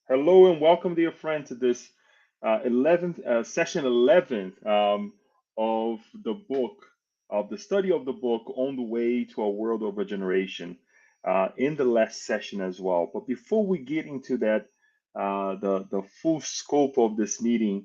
Hello and welcome, dear friend, to this 11th session 11th of the book of the study of the book on the way to a world of regeneration in the last session as well. But before we get into that, the full scope of this meeting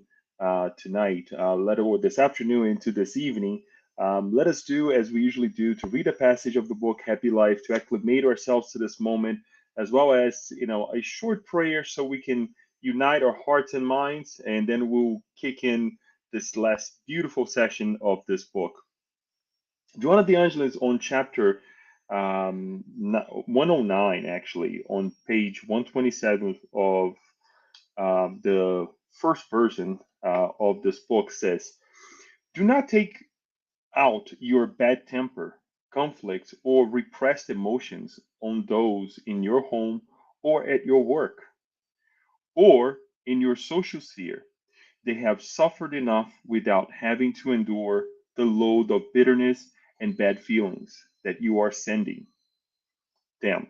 tonight, or this afternoon into this evening, let us do as we usually do to read a passage of the book Happy Life to acclimate ourselves to this moment as well as a short prayer so we can unite our hearts and minds, and then we'll kick in this last beautiful session of this book. Joanna de Angelis on chapter 109, actually, on page 127 of the first version of this book says, "Do not take out your bad temper, conflicts, or repressed emotions on those in your home or at your work or in your social sphere. They have suffered enough without having to endure the load of bitterness and bad feelings that you are sending them.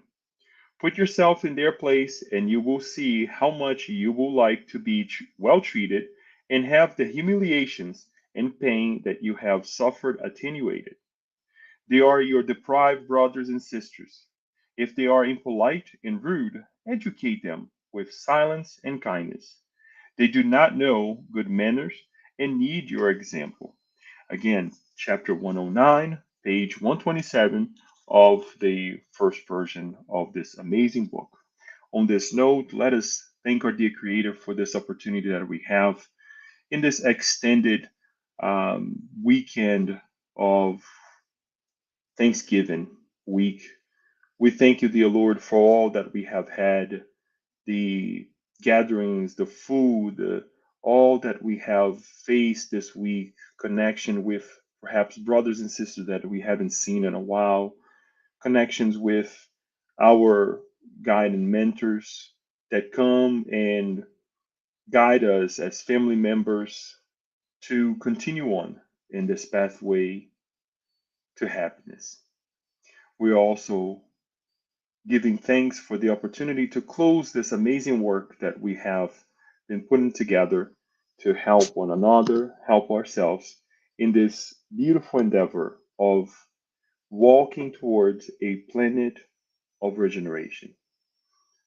Put yourself in their place, and you will see how much you will like to be well treated and have the humiliations and pain that you have suffered attenuated. They are your deprived brothers and sisters. If they are impolite and rude, educate them with silence and kindness. They do not know good manners and need your example." Again, chapter 109, page 127 of the first version of this amazing book. On this note, let us thank our dear Creator for this opportunity that we have in this extended weekend of Thanksgiving week. We thank you, dear Lord, for all that we have had, the gatherings, the food, all that we have faced this week, connection with perhaps brothers and sisters that we haven't seen in a while, connections with our guide and mentors that come and guide us as family members to continue on in this pathway to happiness. We are also giving thanks for the opportunity to close this amazing work that we have been putting together to help one another, help ourselves in this beautiful endeavor of walking towards a planet of regeneration.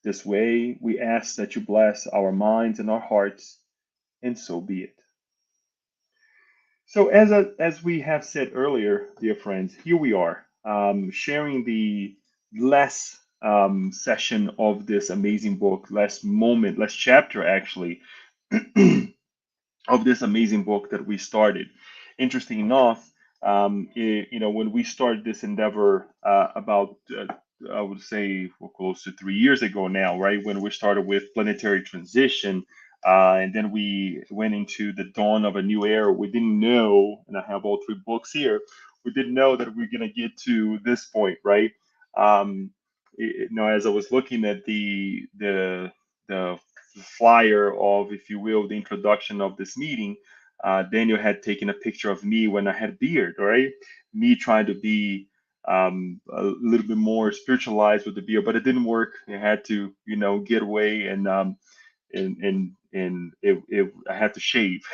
This way, we ask that you bless our minds and our hearts, and so be it. So, as we have said earlier, dear friends, here we are sharing the last session of this amazing book, last moment, last chapter actually, of this amazing book that we started. Interesting enough, when we started this endeavor about, I would say, well, close to 3 years ago now, right? When we started with planetary transition, and then we went into the dawn of a new era. We didn't know, and I have all three books here. We didn't know that we're gonna get to this point, right? Um, as I was looking at the flyer of, if you will, the introduction of this meeting, Daniel had taken a picture of me when I had beard, right? Me trying to be a little bit more spiritualized with the beard, but it didn't work. I had to, get away and I had to shave.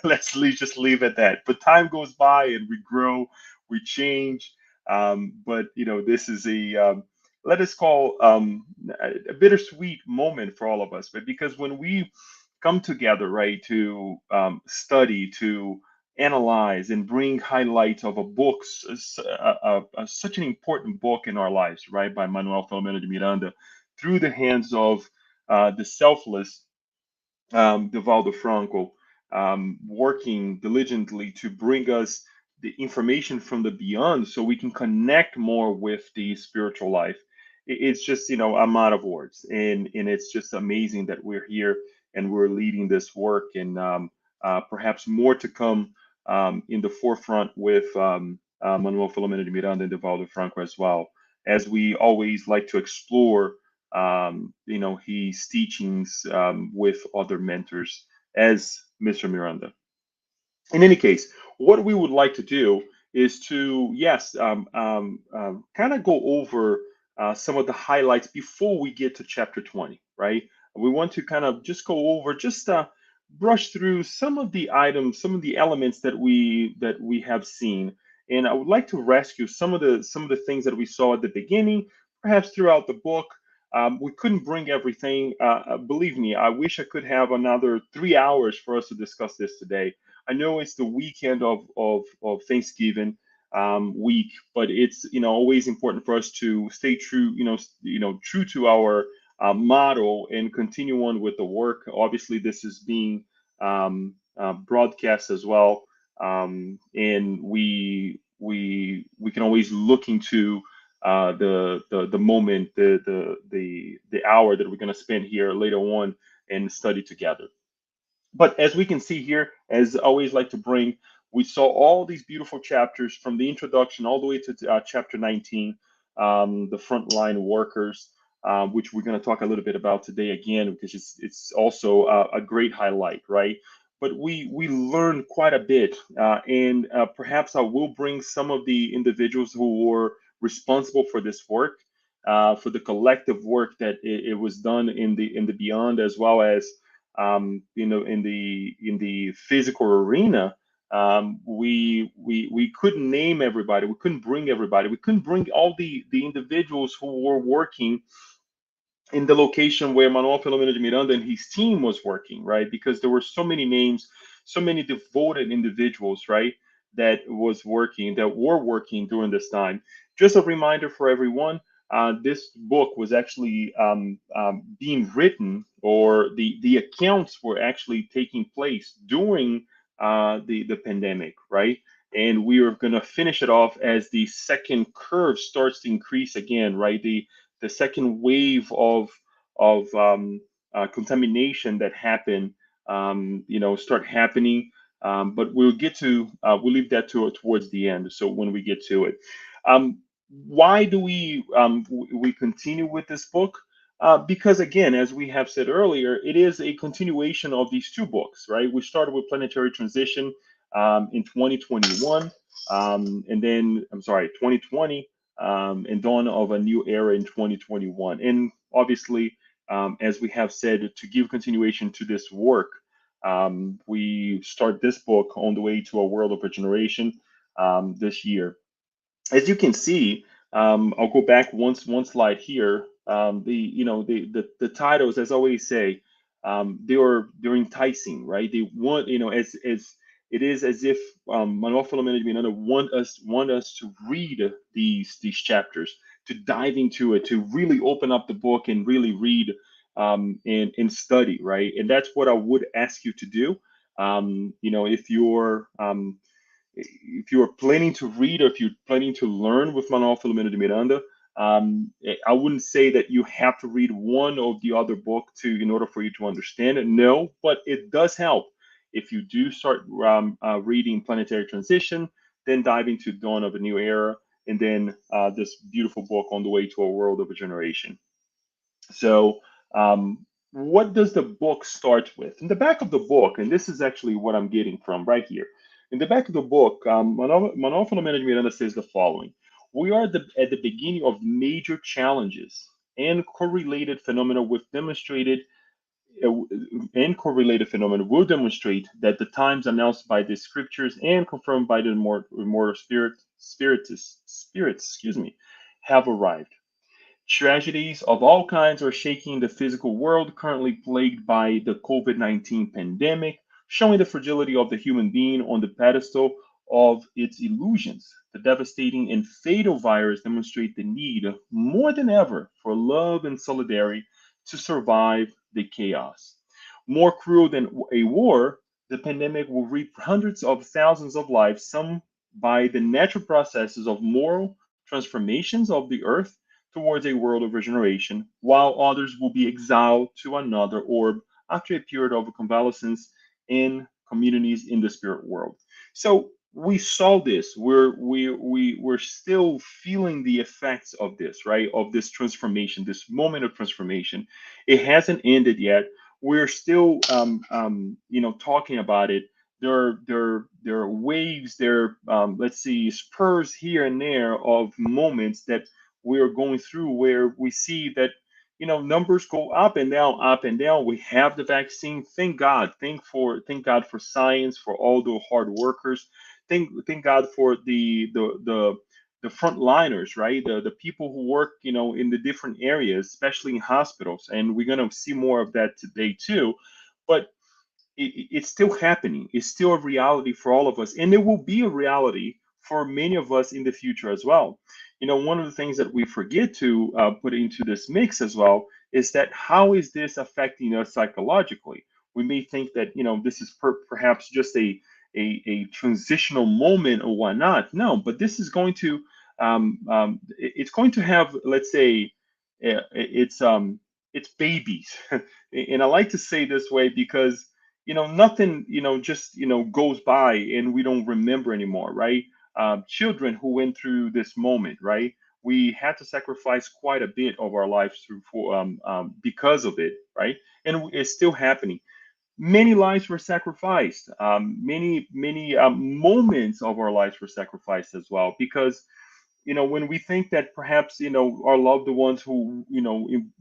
Just leave it at that. But time goes by and we grow, we change. But this is let us call a bittersweet moment for all of us. But because when we come together, right, to study, to analyze, and bring highlights of a book, such an important book in our lives, right, by Manuel Filomeno de Miranda, through the hands of the selfless Divaldo Franco, working diligently to bring us the information from the beyond so we can connect more with the spiritual life. It's just, I'm out of words. And it's just amazing that we're here and we're leading this work, and perhaps more to come in the forefront with Manuel Filomeno de Miranda and Divaldo Franco as well, as we always like to explore his teachings with other mentors as Mr. Miranda. In any case, what we would like to do is to, yes, kind of go over some of the highlights before we get to chapter 20, right? We want to kind of just go over, just brush through some of the items, some of the elements that we have seen. And I would like to rescue some of the things that we saw at the beginning, perhaps throughout the book. We couldn't bring everything. Believe me, I wish I could have another 3 hours for us to discuss this today. I know it's the weekend of Thanksgiving week, but it's always important for us to stay true, true to our model and continue on with the work. Obviously, this is being broadcast as well, and we can always look into the moment, the hour that we're going to spend here later on and study together. But as we can see here, as I always like to bring, we saw all these beautiful chapters from the introduction all the way to chapter 19, the frontline workers, which we're going to talk a little bit about today again, because it's also a great highlight, right? But we learned quite a bit, and perhaps I will bring some of the individuals who were responsible for this work, for the collective work that it was done in the beyond, as well as in the physical arena. We couldn't name everybody. We couldn't bring everybody. We couldn't bring all the individuals who were working in the location where Manuel Filomeno de Miranda and his team was working, right? Because there were so many names, so many devoted individuals, right, that were working during this time. Just a reminder for everyone, this book was actually being written, or the accounts were actually taking place during the pandemic, right? And we are going to finish it off as the second curve starts to increase again, right? The second wave of contamination that happened, start happening. But we'll leave that towards the end. So when we get to it, why do we continue with this book? Because again, as we have said earlier, it is a continuation of these two books, right? We started with Planetary Transition in 2021, and then I'm sorry, 2020, and dawn of a new era in 2021. And obviously, as we have said, to give continuation to this work, we start this book on the way to a world of regeneration this year. As you can see, I'll go back one slide here. The titles, as I always say, they're enticing, right? They want, as it is as if Manuel Filomeno de Miranda want us to read these chapters, to dive into it, to really open up the book and really read and study, right? And that's what I would ask you to do. If you're planning to read, or if you're planning to learn with Manuel Filomeno de Miranda, I wouldn't say that you have to read one or the other book in order for you to understand it. No, but it does help. If you do start reading Planetary Transition, then dive into Dawn of a New Era, and then this beautiful book On the Way to a World of a Generation. So, what does the book start with? In the back of the book, and this is actually what I'm getting from right here. In the back of the book, Manuel Filomeno de Miranda says the following: We are at the beginning of major challenges and correlated phenomena with demonstrated and correlated phenomena will demonstrate that the times announced by the scriptures and confirmed by the immortal spirits, excuse me, have arrived. Tragedies of all kinds are shaking the physical world, currently plagued by the COVID 19 pandemic, showing the fragility of the human being on the pedestal of its illusions. The devastating and fatal virus demonstrates the need, more than ever, for love and solidarity to survive the chaos. More cruel than a war, the pandemic will reap hundreds of thousands of lives, some by the natural processes of moral transformations of the earth towards a world of regeneration, while others will be exiled to another orb after a period of convalescence in communities in the spirit world. So we saw this. We're still feeling the effects of this, right? Of this transformation, this moment of transformation. It hasn't ended yet. We're still, talking about it. There are waves. Let's see, spurs here and there of moments that we are going through, where we see that numbers go up and down, up and down. We have the vaccine. Thank God. Thank God for science, for all the hard workers. Thank God for the frontliners, right? The people who work, in the different areas, especially in hospitals. And we're gonna see more of that today too. But it's still happening. It's still a reality for all of us, and it will be a reality for many of us in the future as well. One of the things that we forget to put into this mix as well is that how is this affecting us psychologically? We may think that this is perhaps just a transitional moment or whatnot. No, but this is going to it's going to have, let's say, it's babies. And I like to say this way because nothing just goes by and we don't remember anymore, right? Children who went through this moment, right? We had to sacrifice quite a bit of our lives through for because of it, right? And it's still happening. Many lives were sacrificed. Many moments of our lives were sacrificed as well, because when we think that perhaps our loved ones who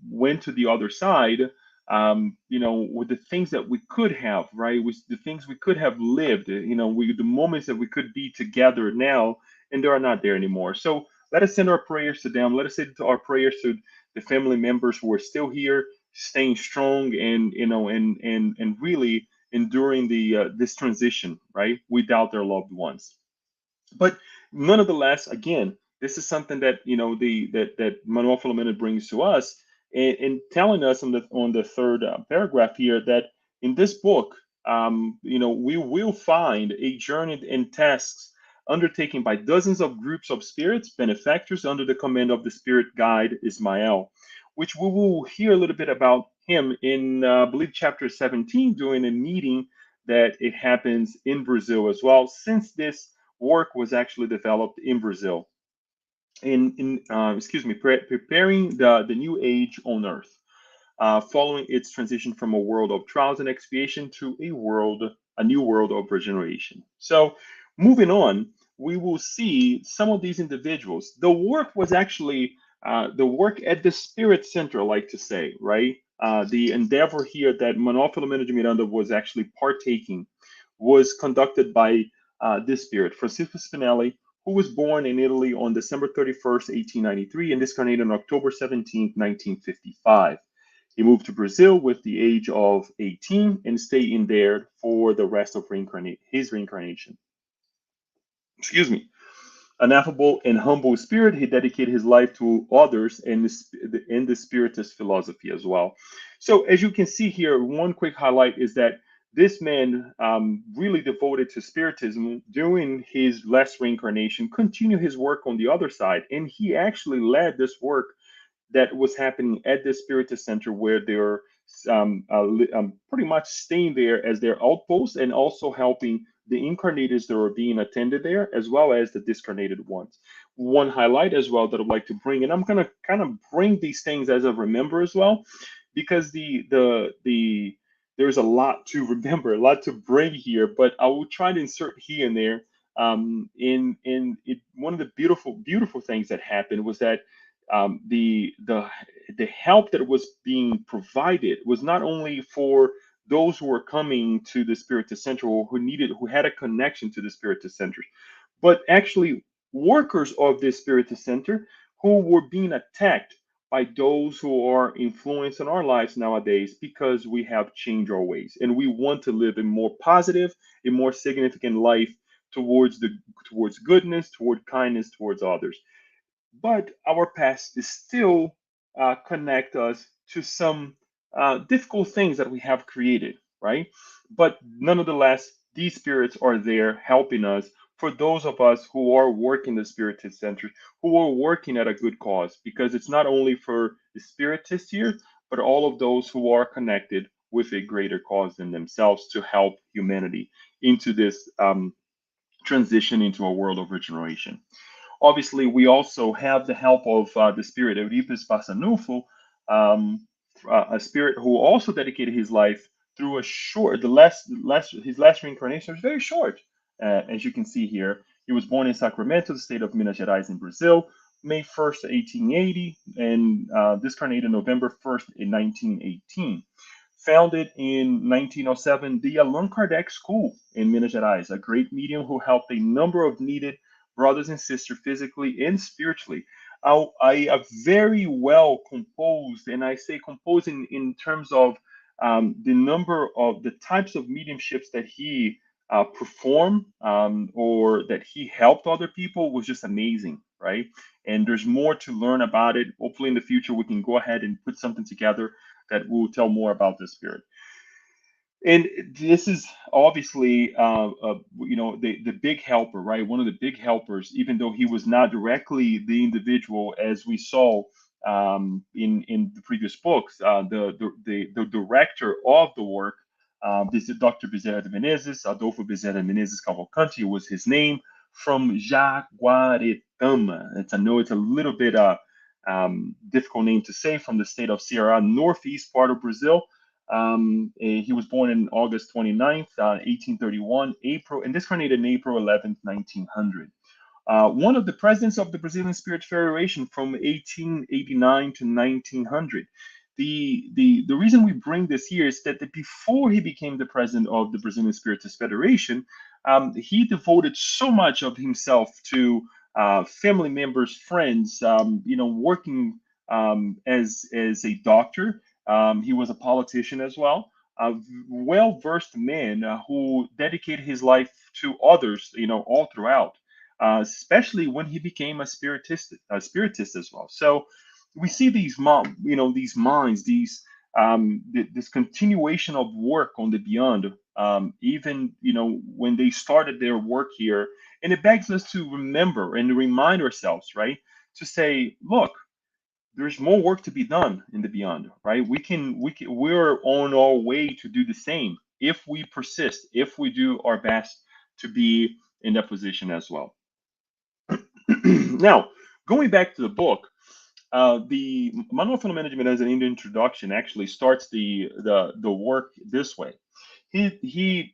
went to the other side, with the things that we could have, right, with the things we could have lived, the moments that we could be together now, and they are not there anymore. So let us send our prayers to them. Let us send our prayers to the family members who are still here, staying strong, and and really enduring this transition, right, without their loved ones. But nonetheless, again, this is something that that Manuel Filomena brings to us, and telling us on the third paragraph here that in this book, we will find a journey and tasks undertaken by dozens of groups of spirits, benefactors under the command of the spirit guide Ismael, which we will hear a little bit about him in, I believe, chapter 17, during a meeting that it happens in Brazil as well, since this work was actually developed in Brazil, preparing the new age on Earth, following its transition from a world of trials and expiation to a new world of regeneration. So, moving on, we will see some of these individuals. The work was actually the work at the Spirit Center, I like to say, right? The endeavor here that Manuel Filomeno de Miranda was actually partaking was conducted by this spirit, Francisco Spinelli, who was born in Italy on December 31st, 1893, and discarnated on October 17th, 1955. He moved to Brazil with the age of 18 and stayed in there for the rest of his reincarnation. Excuse me. An affable and humble spirit, he dedicated his life to others and in the Spiritist philosophy as well. So, as you can see here, one quick highlight is that this man really devoted to Spiritism during his last reincarnation, continued his work on the other side, and he actually led this work that was happening at the Spiritist Center, where they're pretty much staying there as their outpost, and also helping the incarnated that are being attended there, as well as the discarnated ones. One highlight as well that I'd like to bring, and I'm going to kind of bring these things as a remember as well, because there's a lot to remember, a lot to bring here, but I will try to insert here and there. One of the beautiful things that happened was that the help that was being provided was not only for those who were coming to the Spiritist Center, or who had a connection to the Spiritist Center, but actually workers of this Spiritist Center who were being attacked by those who are influencing our lives nowadays, because we have changed our ways and we want to live a more positive, a more significant life towards goodness, toward kindness, towards others. But our past is still connect us to some difficult things that we have created, right? But nonetheless, these spirits are there helping us, for those of us who are working the Spiritist centers, who are working at a good cause, because it's not only for the Spiritists here, but all of those who are connected with a greater cause than themselves, to help humanity into this transition into a world of regeneration. Obviously, we also have the help of the spirit Euripes Passanufo, a spirit who also dedicated his life through a short, his last reincarnation was very short, as you can see here. He was born in Sacramento, the state of Minas Gerais in Brazil, May 1st, 1880, and discarnated November 1st in 1918. Founded in 1907, the Allan Kardec School in Minas Gerais, a great medium who helped a number of needed brothers and sisters physically and spiritually. A very well composed, and I say composed in terms of the number of the types of mediumships that he performed or that he helped other people was just amazing, right? And there's more to learn about it. Hopefully, in the future, we can go ahead and put something together that will tell more about the spirit. And this is obviously, the big helper, right? One of the big helpers, even though he was not directly the individual, as we saw in the previous books, the director of the work, this is Dr. Bezerra de Menezes, Adolfo Bezerra de Menezes Cavalcanti was his name, from Jaguaretama. I know it's a little bit difficult name to say, from the state of Ceará, northeast part of Brazil. He was born in August 29th, 1831, April, and discarnated in April 11th, 1900. One of the presidents of the Brazilian Spirit Federation from 1889 to 1900. The reason we bring this here is that before he became the president of the Brazilian Spiritist Federation, he devoted so much of himself to family members, friends, working as a doctor. He was a politician as well, a well-versed man who dedicated his life to others, all throughout, especially when he became a spiritist as well. So we see these minds, this continuation of work on the beyond, even when they started their work here, and it begs us to remember and remind ourselves, right, to say, look, there's more work to be done in the beyond, right? We're on our way to do the same if we persist, if we do our best to be in that position as well. Now, going back to the book, the Manual for Management as an introduction actually starts the work this way. He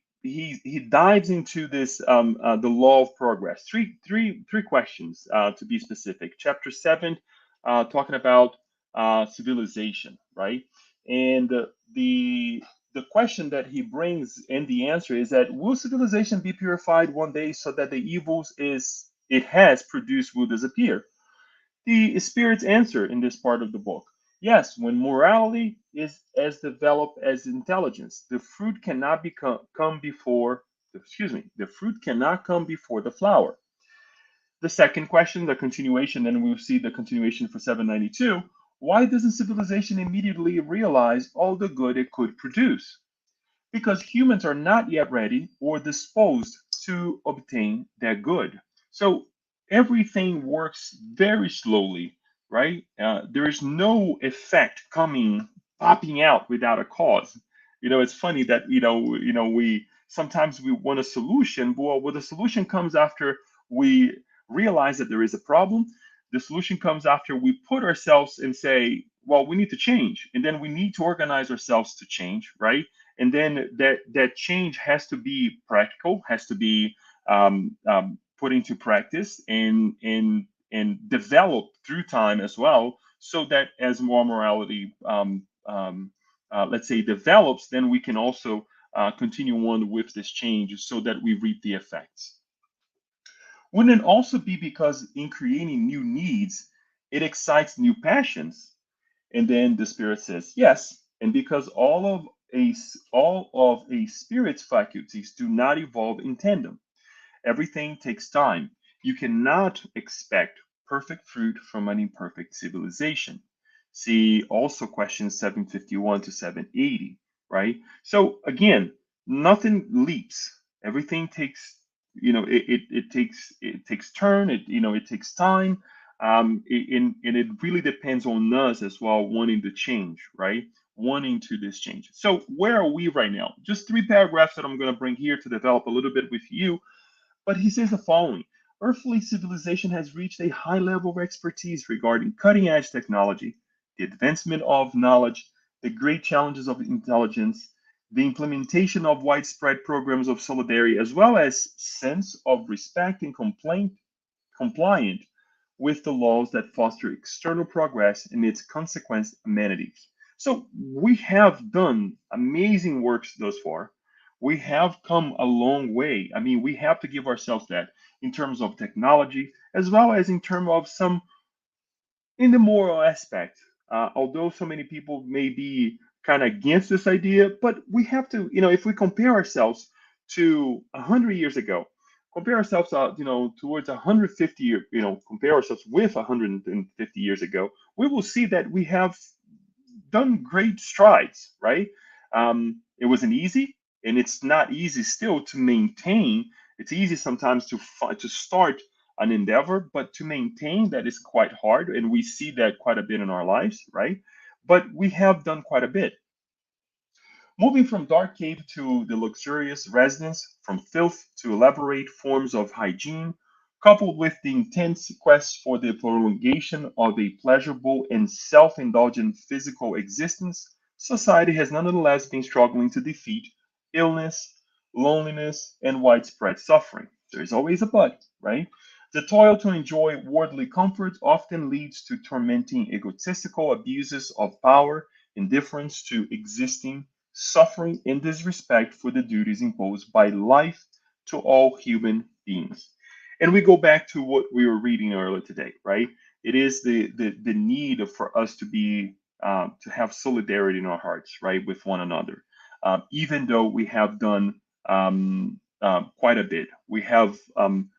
dives into this the law of progress. Three questions to be specific. Chapter 7, talking about civilization, right? And the question that he brings and the answer is that, will civilization be purified one day so that the evils it has produced will disappear? The spirit's answer in this part of the book: yes, when morality is as developed as intelligence, the fruit cannot come before, the fruit cannot come before the flower. The second question, the continuation, then we'll see the continuation for 792. Why doesn't civilization immediately realize all the good it could produce? Because humans are not yet ready or disposed to obtain that good. So everything works very slowly, right? There is no effect popping out without a cause. It's funny that we sometimes we want a solution, but well, the solution comes after we realize that there is a problem. The solution comes after we put ourselves and say, well, we need to change, and then we need to organize ourselves to change, right? And then that change has to be practical, has to be put into practice and developed through time as well, so that as more morality, let's say, develops, then we can also continue on with this change so that we reap the effects. Wouldn't it also be because in creating new needs, it excites new passions? And then the spirit says, yes, and because all of a spirit's faculties do not evolve in tandem. Everything takes time. You cannot expect perfect fruit from an imperfect civilization. See also questions 751 to 780, right? So again, nothing leaps. Everything takes, it takes turn. It takes time. And it really depends on us as well, wanting to change, right? Wanting to this change. So where are we right now? Just 3 paragraphs that I'm going to bring here to develop a little bit with you. But he says the following: earthly civilization has reached a high level of expertise regarding cutting edge technology, the advancement of knowledge, the great challenges of intelligence, the implementation of widespread programs of solidarity, as well as sense of respect and compliant with the laws that foster external progress and its consequence amenities. So we have done amazing works thus far. We have come a long way. I mean, we have to give ourselves that in terms of technology, as well as in terms of some in the moral aspect. Although so many people may be kind of against this idea, but we have to, if we compare ourselves to 100 years ago, compare ourselves, towards 150 years, compare ourselves with 150 years ago, we will see that we have done great strides, right? It wasn't easy, and it's not easy still to maintain. It's easy sometimes to start an endeavor, but to maintain that is quite hard, and we see that quite a bit in our lives, right? But we have done quite a bit. Moving from dark cave to the luxurious residence, from filth to elaborate forms of hygiene, coupled with the intense quest for the prolongation of a pleasurable and self indulgent physical existence, society has nonetheless been struggling to defeat illness, loneliness, and widespread suffering. There's always a but, right? The toil to enjoy worldly comfort often leads to tormenting egotistical abuses of power, indifference to existing suffering, and disrespect for the duties imposed by life to all human beings. And we go back to what we were reading earlier today, right? It is the need for us to be to have solidarity in our hearts, right, with one another. Even though we have done quite a bit, we have um,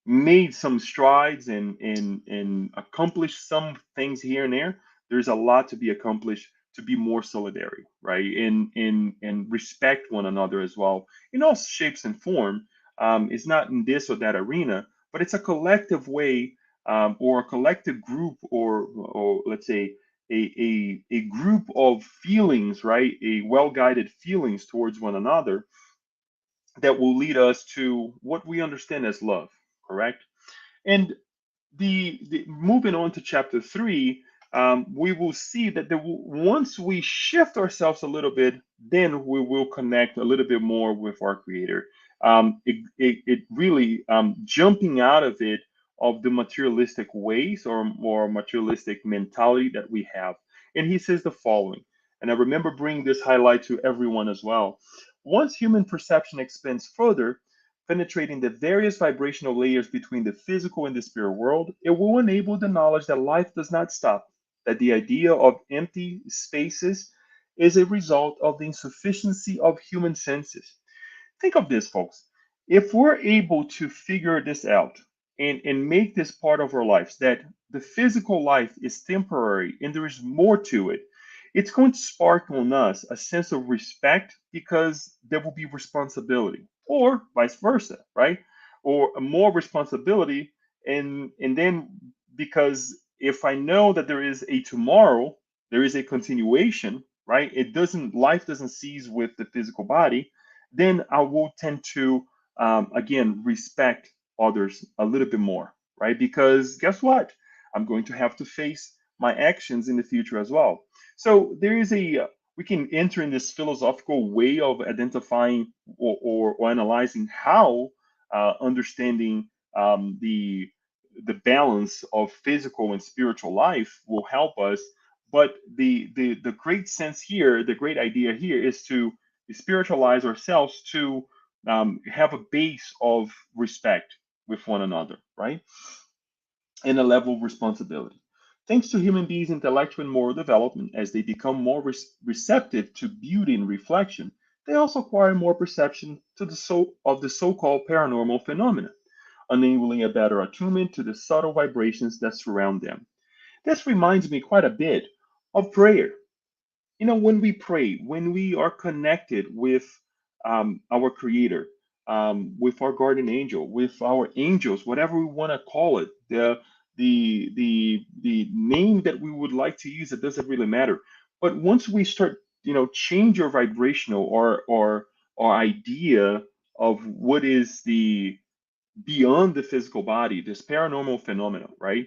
made some strides and accomplished some things here and there. There's a lot to be accomplished to be more solidary, right? And respect one another as well in all shapes and form. It's not in this or that arena, but it's a collective way, or a collective group, or let's say a group of feelings, right? A well-guided feelings towards one another that will lead us to what we understand as love, correct? And the moving on to chapter 3, we will see that once we shift ourselves a little bit, then we will connect a little bit more with our creator. It really, jumping out of it, of the materialistic ways or more materialistic mentality that we have. And he says the following, and I remember bringing this highlight to everyone as well. Once human perception expands further, penetrating the various vibrational layers between the physical and the spirit world, it will enable the knowledge that life does not stop, that the idea of empty spaces is a result of the insufficiency of human senses. Think of this, folks. If we're able to figure this out and make this part of our lives, that the physical life is temporary and there is more to it, it's going to spark on us a sense of respect because there will be responsibility, or vice versa, right? Or more responsibility, and then because if I know that there is a tomorrow, there is a continuation, right? It doesn't life doesn't cease with the physical body, then I will tend to, again, respect others a little bit more, right? Because guess what? I'm going to have to face my actions in the future as well. So there is we can enter in this philosophical way of identifying or analyzing how understanding the balance of physical and spiritual life will help us. But the great sense here, the great idea here is to spiritualize ourselves to have a base of respect with one another, right? And a level of responsibility. Thanks to human beings' intellectual and moral development, as they become more receptive to beauty and reflection, they also acquire more perception to of the so-called paranormal phenomena, enabling a better attunement to the subtle vibrations that surround them. This reminds me quite a bit of prayer. When we pray, when we are connected with our creator, with our guardian angel, with our angels, whatever we want to call it, the name that we would like to use, it doesn't really matter. But once we start, change your vibrational or idea of what is the beyond the physical body, this paranormal phenomenon, right?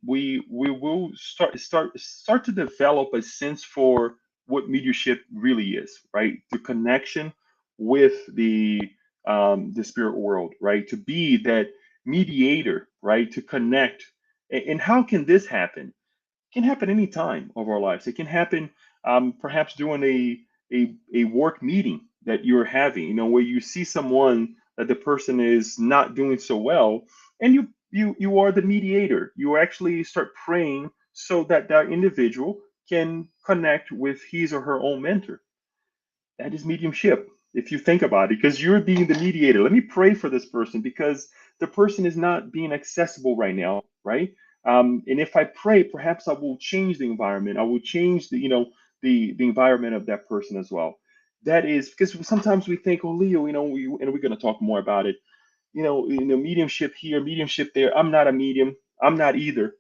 We will start to develop a sense for what mediumship really is, right? The connection with the spirit world, right? To be that mediator, right, to connect. And how can this happen? Can happen any time of our lives. It can happen perhaps during a work meeting that you're having, where you see someone that the person is not doing so well, and you are the mediator. You actually start praying so that that individual can connect with his or her own mentor. That is mediumship, if you think about it, because you're being the mediator. Let me pray for this person because the person is not being accessible right now, right? And if I pray, perhaps I will change the environment. I will change the environment of that person as well. That is because sometimes we think, oh, Leo, and we're going to talk more about it. Mediumship here, mediumship there. I'm not a medium. I'm not either.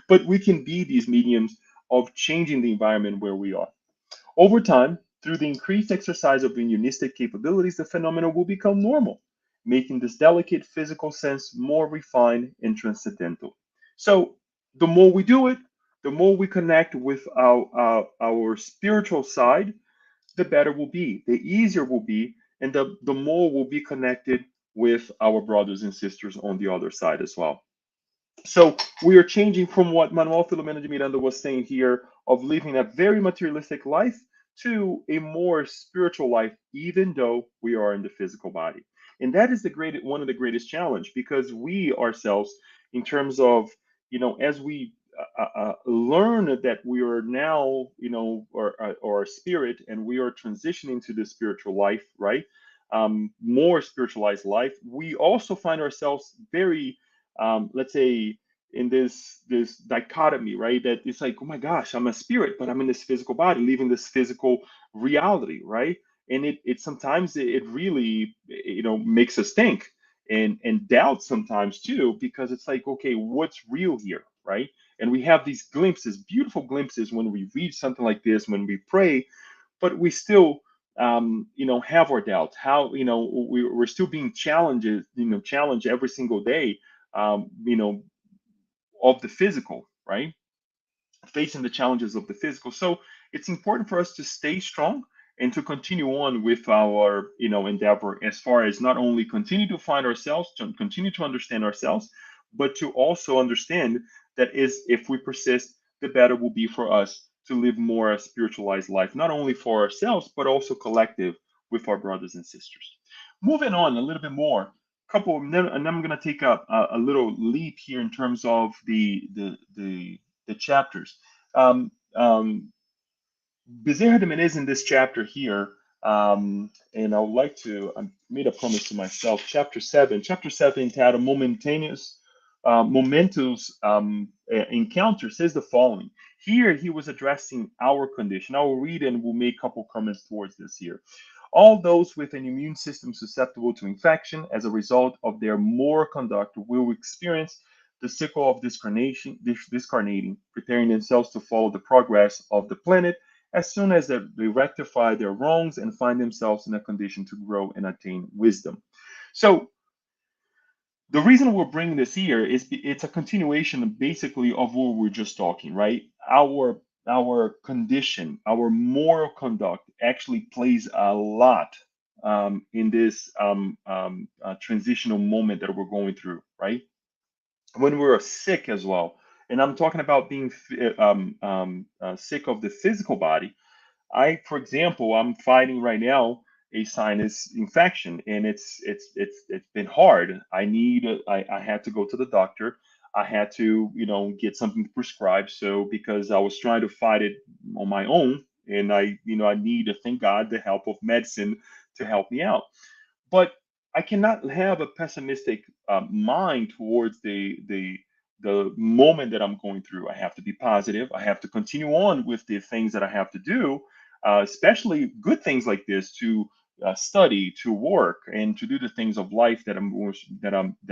But we can be these mediums of changing the environment where we are. Over time, through the increased exercise of unionistic capabilities, the phenomenon will become normal, making this delicate physical sense more refined and transcendental. So, the more we do it, the more we connect with our spiritual side, the better we'll be, the easier we'll be, and the more we'll be connected with our brothers and sisters on the other side as well. So we are changing from what Manuel Filomeno de Miranda was saying here of living a very materialistic life to a more spiritual life, even though we are in the physical body. And that is one of the greatest challenge because we ourselves, in terms of, as we learn that we are now, or spirit, and we are transitioning to the spiritual life, right? More spiritualized life. We also find ourselves very let's say in this dichotomy, right? That it's like, oh my gosh, I'm a spirit, but I'm in this physical body, living this physical reality, right? And it sometimes it really makes us think and doubt sometimes too, because it's like, okay, what's real here, right? And we have these glimpses, beautiful glimpses when we read something like this, when we pray, but we still have our doubts. How we're still being challenged every single day, um, you know, of the physical, right? Facing the challenges of the physical. So it's important for us to stay strong and to continue on with our, endeavor as far as not only continue to find ourselves, to continue to understand ourselves, but to also understand that is if we persist, the better will be for us to live more a spiritualized life, not only for ourselves, but also collective with our brothers and sisters. Moving on a little bit more, couple, and then I'm going to take a little leap here in terms of the chapters. Um, Bezerra de Menezes in this chapter here, and I would like to, I made a promise to myself, chapter 7 entitled Momentous Encounter says the following. Here he was addressing our condition. I will read and we'll make a couple comments towards this here. All those with an immune system susceptible to infection as a result of their moral conduct will experience the cycle of discarnating, preparing themselves to follow the progress of the planet as soon as they rectify their wrongs and find themselves in a condition to grow and attain wisdom. So the reason we're bringing this here is it's a continuation basically of what we're just talking, right? Our condition, our moral conduct actually plays a lot in this transitional moment that we're going through, right? When we're sick as well, and I'm talking about being sick of the physical body. For example, I'm fighting right now a sinus infection, and it's been hard. I had to go to the doctor. I had to, get something prescribed. So because I was trying to fight it on my own, and I need to thank God the help of medicine to help me out. But I cannot have a pessimistic mind towards the moment that I'm going through. I have to be positive. I have to continue on with the things that I have to do, especially good things like this to study, to work, and to do the things of life that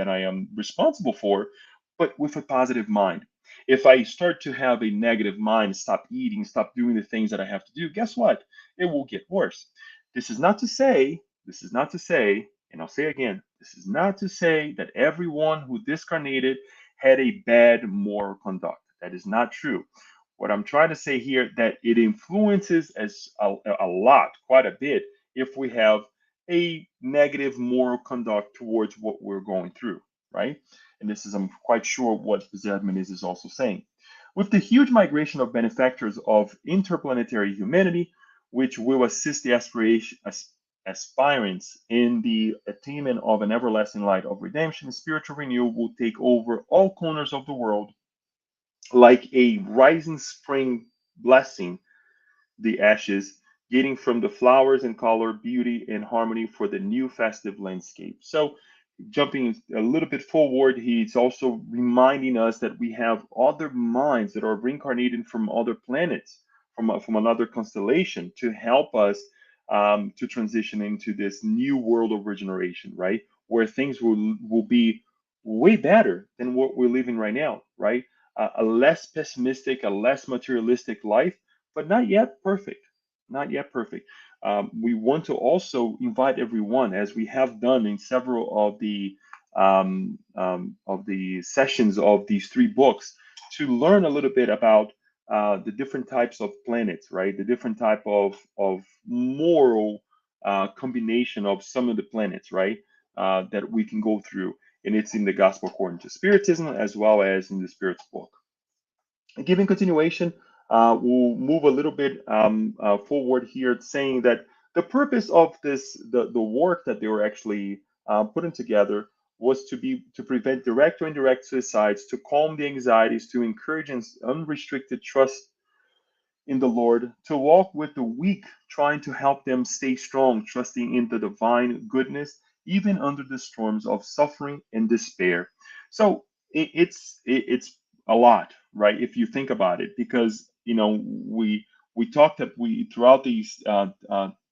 I am responsible for, but with a positive mind. If I start to have a negative mind, stop eating, stop doing the things that I have to do, guess what? It will get worse. This is not to say, this is not to say, and I'll say again, this is not to say that everyone who discarnated had a bad moral conduct. That is not true. What I'm trying to say here that it influences as a lot, quite a bit, if we have a negative moral conduct towards what we're going through, right? And this is, I'm quite sure, what Zedman is also saying. With the huge migration of benefactors of interplanetary humanity, which will assist the aspirants in the attainment of an everlasting light of redemption, spiritual renewal will take over all corners of the world like a rising spring blessing the ashes, getting from the flowers and color, beauty, and harmony for the new festive landscape. So, jumping a little bit forward, he's also reminding us that we have other minds that are reincarnated from other planets, from another constellation, to help us to transition into this new world of regeneration, right? Where things will be way better than what we're living right now, right? A less pessimistic, a less materialistic life, but not yet perfect. Not yet perfect. We want to also invite everyone, as we have done in several of the sessions of these three books, to learn a little bit about the different types of planets, right? The different type of moral combination of some of the planets, right? That we can go through, and it's in the Gospel according to Spiritism as well as in the Spirit's book. Giving continuation, we'll move a little bit forward here, saying that the purpose of the work that they were actually putting together was to prevent direct or indirect suicides, to calm the anxieties, to encourage unrestricted trust in the Lord, to walk with the weak, trying to help them stay strong, trusting in the divine goodness, even under the storms of suffering and despair. So it's a lot, right? If you think about it, because we talked that we throughout these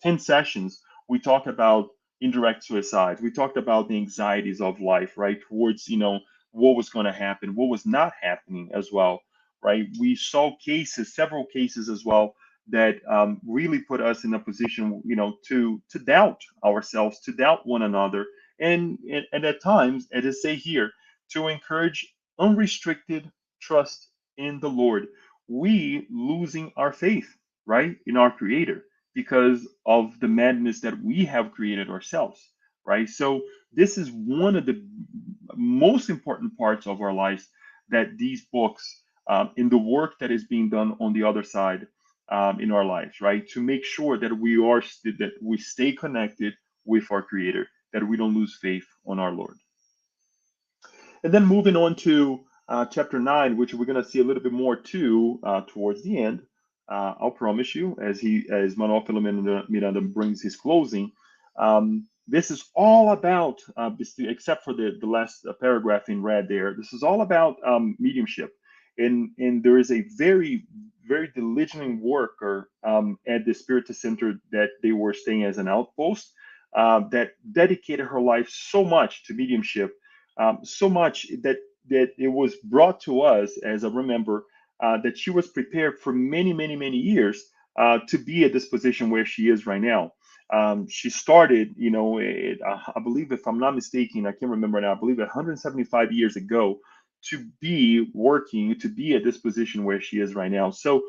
10 sessions we talked about indirect suicides. We talked about the anxieties of life, right? Towards what was going to happen, what was not happening as well, right? We saw cases, several cases as well, that really put us in a position, to doubt ourselves, to doubt one another, and at times, as I say here, to encourage unrestricted trust in the Lord. We losing our faith, right, in our Creator because of the madness that we have created ourselves, right? So this is one of the most important parts of our lives, that these books, in the work that is being done on the other side, in our lives, right? To make sure that we stay connected with our Creator, that we don't lose faith on our Lord. And then moving on to chapter 9, which we're going to see a little bit more too towards the end. I'll promise you, as Manuel Filomeno Miranda brings his closing, this is all about, except for the last paragraph in red there, this is all about mediumship. And there is a very, very diligent worker at the Spirit Center that they were staying as an outpost, that dedicated her life so much to mediumship, so much that it was brought to us, as I remember, that she was prepared for many, many, many years to be at this position where she is right now. She started, I believe, if I'm not mistaken, I can't remember now, I believe 175 years ago, to be working, to be at this position where she is right now. So,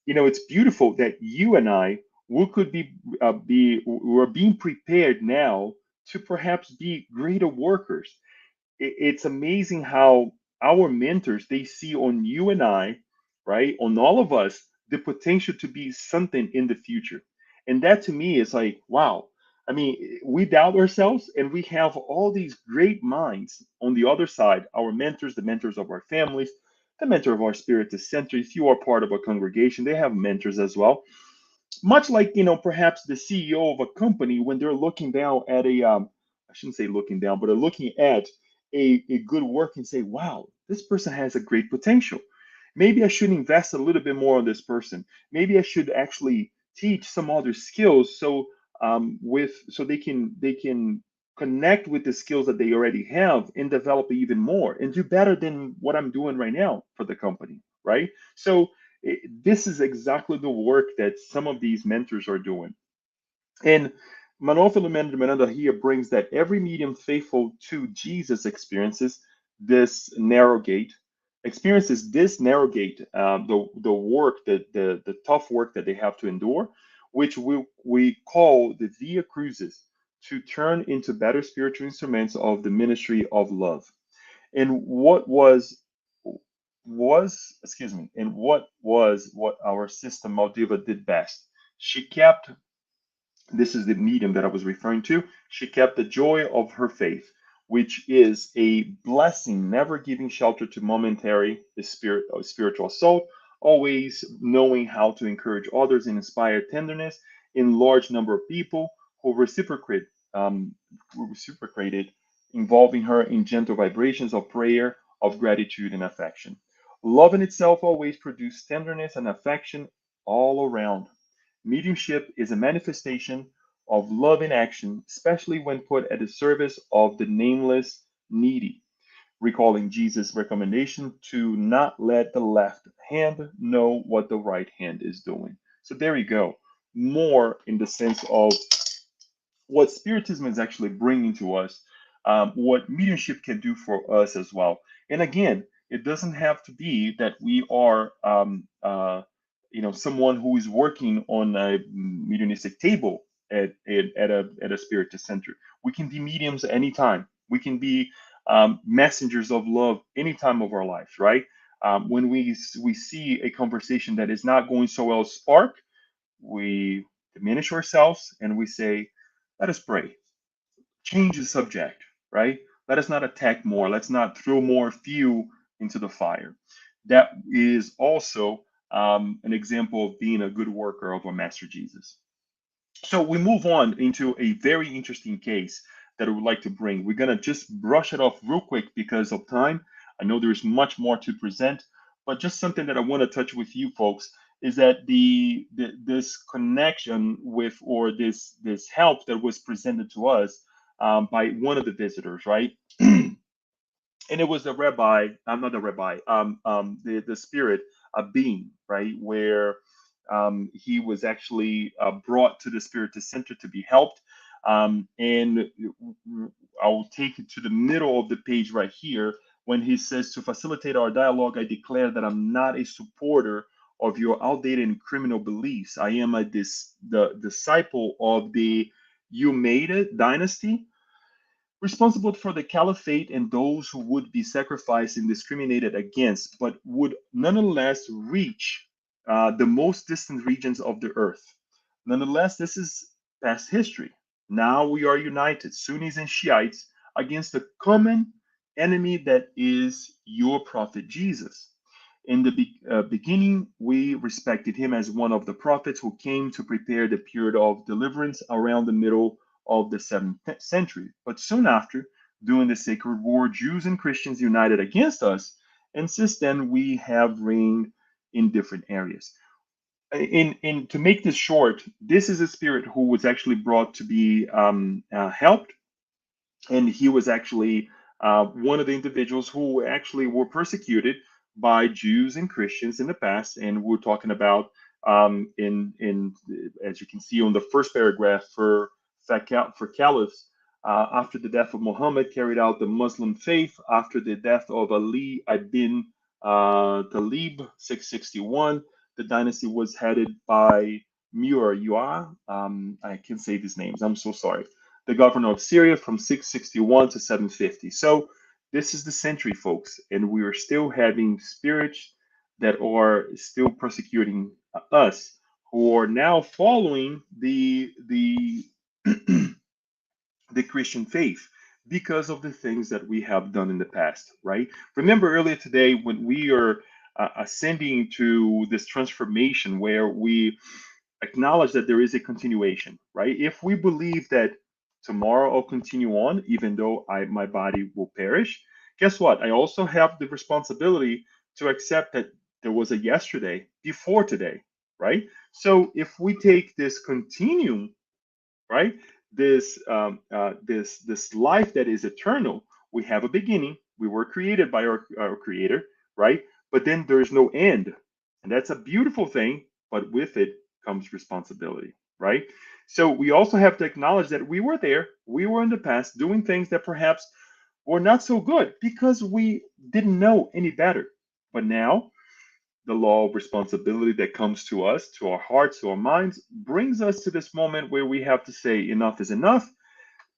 it's beautiful that you and I, we could we're being prepared now to perhaps be greater workers. It's amazing how our mentors, they see on you and I, right, on all of us, the potential to be something in the future. And that to me is like, wow. I mean, we doubt ourselves, and we have all these great minds on the other side, our mentors, the mentors of our families, the mentor of our Spirit Center. If you are part of a congregation, they have mentors as well, much like perhaps the CEO of a company, when they're looking down at I shouldn't say looking down, but they're looking at a good work and say, wow, this person has a great potential. Maybe I should invest a little bit more on this person. Maybe I should actually teach some other skills, so they can connect with the skills that they already have and develop even more and do better than what I'm doing right now for the company, right? So this is exactly the work that some of these mentors are doing. And Manuel Filomeno Miranda here brings that every medium faithful to Jesus experiences this narrow gate, the work, the tough work that they have to endure, which we call the Via Crucis, to turn into better spiritual instruments of the ministry of love. And what our sister Maldiva did best. She kept, this is the medium that I was referring to. She kept the joy of her faith, which is a blessing, never giving shelter to momentary spiritual assault, always knowing how to encourage others and inspire tenderness in large number of people who um, reciprocated, involving her in gentle vibrations of prayer, of gratitude and affection. Love in itself always produced tenderness and affection all around. Mediumship is a manifestation of love in action, especially when put at the service of the nameless needy, recalling Jesus' recommendation to not let the left hand know what the right hand is doing. So there you go. More in the sense of what Spiritism is actually bringing to us, what mediumship can do for us as well. And again, it doesn't have to be that we are, someone who is working on a mediumistic table at a Spiritist center. We can be mediums anytime. We can be messengers of love any time of our lives, right? When we see a conversation that is not going so well, spark, we diminish ourselves and we say, let us pray. Change the subject, right? Let us not attack more. Let's not throw more fuel into the fire. That is also an example of being a good worker of our Master Jesus. So we move on into a very interesting case that I would like to bring. We're going to just brush it off real quick because of time. I know there's much more to present, but just something that I want to touch with you folks is that this connection with, or this help that was presented to us by one of the visitors, right? And it was the rabbi, I'm not the rabbi, the spirit, a being, right, where he was actually brought to the spirit center to be helped. And I'll take it to the middle of the page right here when he says, to facilitate our dialogue, I declare that I'm not a supporter of your outdated and criminal beliefs. I am the disciple of the Umayyad dynasty, responsible for the caliphate and those who would be sacrificed and discriminated against, but would nonetheless reach the most distant regions of the earth. Nonetheless, this is past history. Now we are united, Sunnis and Shiites, against the common enemy that is your prophet Jesus. In the beginning, we respected him as one of the prophets who came to prepare the period of deliverance around the middle of the 7th century. But soon after, during the Sacred War, Jews and Christians united against us, and since then we have reigned in different areas. In to make this short, this is a spirit who was actually brought to be helped, and he was actually one of the individuals who actually were persecuted by Jews and Christians in the past. And we're talking about in as you can see on the first paragraph, for caliphs after the death of Muhammad carried out the Muslim faith after the death of Ali ibn Talib 661. The dynasty was headed by Murayya. I can't say these names. I'm so sorry. The governor of Syria from 661 to 750. So this is the century, folks, and we are still having spirits that are still persecuting us, who are now following the the Christian faith because of the things that we have done in the past, right? Remember earlier today when we are ascending to this transformation where we acknowledge that there is a continuation, right? If we believe that tomorrow I'll continue on, even though my body will perish, guess what? I also have the responsibility to accept that there was a yesterday before today, right? So if we take this continuum, right, this life that is eternal, we have a beginning. We were created by our Creator, right? But then there is no end, and that's a beautiful thing. But with it comes responsibility, right? So we also have to acknowledge that we were there, we were in the past doing things that perhaps were not so good because we didn't know any better. But now the law of responsibility that comes to us, to our hearts, to our minds, brings us to this moment where we have to say enough is enough.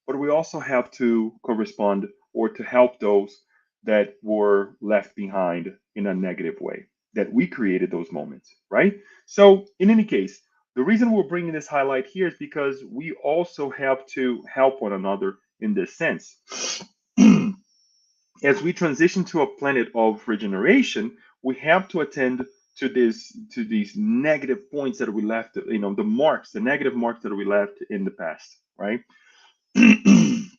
but we also have to correspond or to help those that were left behind in a negative way, that we created those moments, right? So, in any case, the reason we're bringing this highlight here is because we also have to help one another in this sense. As we transition to a planet of regeneration, we have to attend to these negative points that we left, the marks, the negative marks that we left in the past, right? Then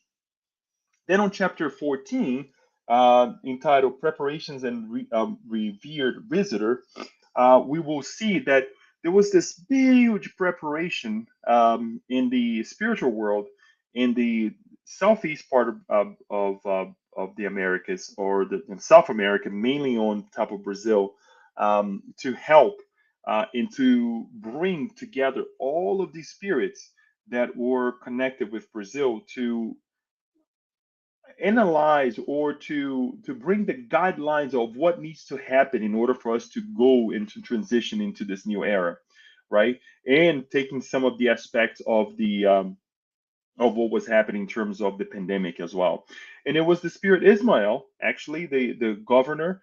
on chapter 14, entitled Preparations and Revered Visitor, we will see that there was this huge preparation in the spiritual world in the southeast part of the Americas, or in South America, mainly on top of Brazil, to help and to bring together all of these spirits that were connected with Brazil to analyze or to bring the guidelines of what needs to happen in order for us to go into transition into this new era, right? And taking some of the aspects of what was happening in terms of the pandemic as well. And it was the Spirit Ismail, actually, the governor,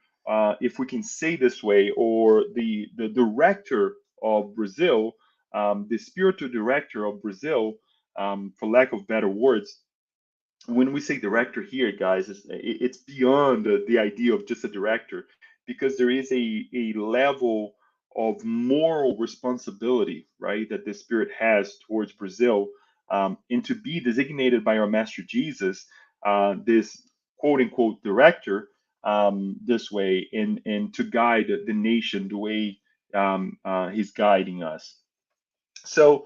if we can say this way, or the director of Brazil, the spiritual director of Brazil, for lack of better words. When we say director here, guys, it's beyond the idea of just a director, because there is a level of moral responsibility, right, that the Spirit has towards Brazil, and to be designated by our Master Jesus, this quote unquote director, this way, and to guide the nation the way he's guiding us. So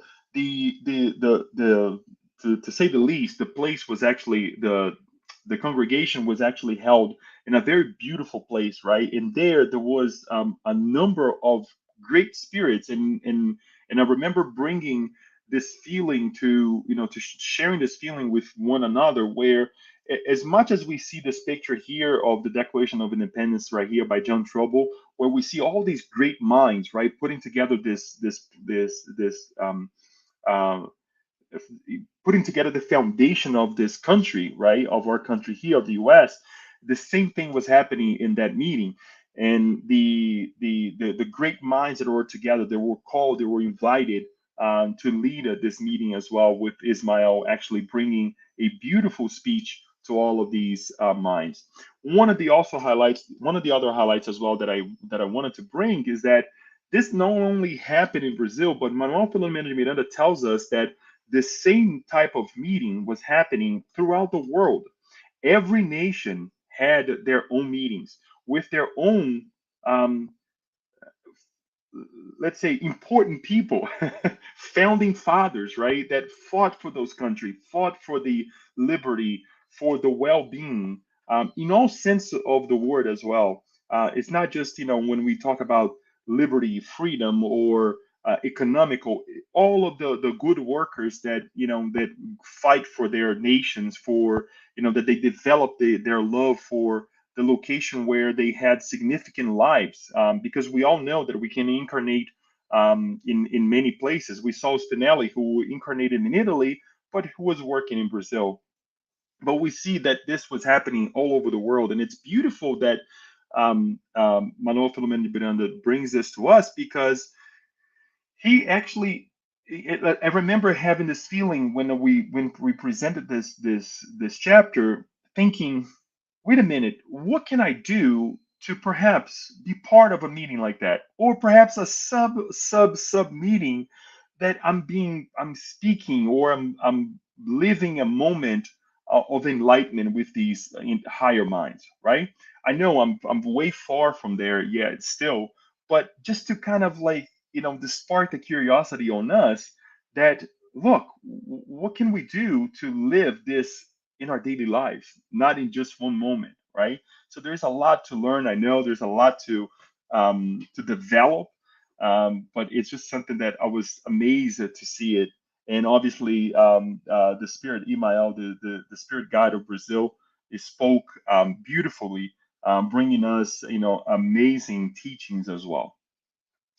to say the least, the place was actually the congregation was actually held in a very beautiful place, right? And there was a number of great spirits, and I remember bringing this feeling to sharing this feeling with one another, where as much as we see this picture here of the Declaration of Independence right here by John Trumbull, where we see all these great minds, right, putting together this uh, putting together the foundation of this country, right, of our country here, of the U.S. The same thing was happening in that meeting, and the great minds that were together, they were called, they were invited to lead this meeting as well, with Ismail actually bringing a beautiful speech to all of these minds. One of the other highlights as well that I wanted to bring is that this not only happened in Brazil, but Manuel Filomeno de Miranda tells us that the same type of meeting was happening throughout the world. Every nation had their own meetings with their own, um, let's say, important people, founding fathers, right, that fought for those countries, fought for the liberty, for the well-being, in all sense of the word as well. It's not just when we talk about liberty, freedom, or economical, all of the good workers that that fight for their nations, for that they develop their love for the location where they had significant lives, because we all know that we can incarnate in many places. We saw Spinelli, who incarnated in Italy, but who was working in Brazil. But we see that this was happening all over the world, and it's beautiful that Manuel Filomeno de Miranda brings this to us, because he actually. I remember having this feeling when we presented this chapter, thinking, wait a minute, what can I do to perhaps be part of a meeting like that, or perhaps a sub meeting that I'm speaking, or I'm living a moment of enlightenment with these higher minds, right? I know I'm way far from there yet still, but just to kind of like to spark the curiosity on us, that look, what can we do to live this in our daily lives, not in just one moment, right? So there's a lot to learn. I know there's a lot to develop, but it's just something that I was amazed to see it. And obviously, the Spirit Emael, the Spirit Guide of Brazil, it spoke beautifully, bringing us amazing teachings as well.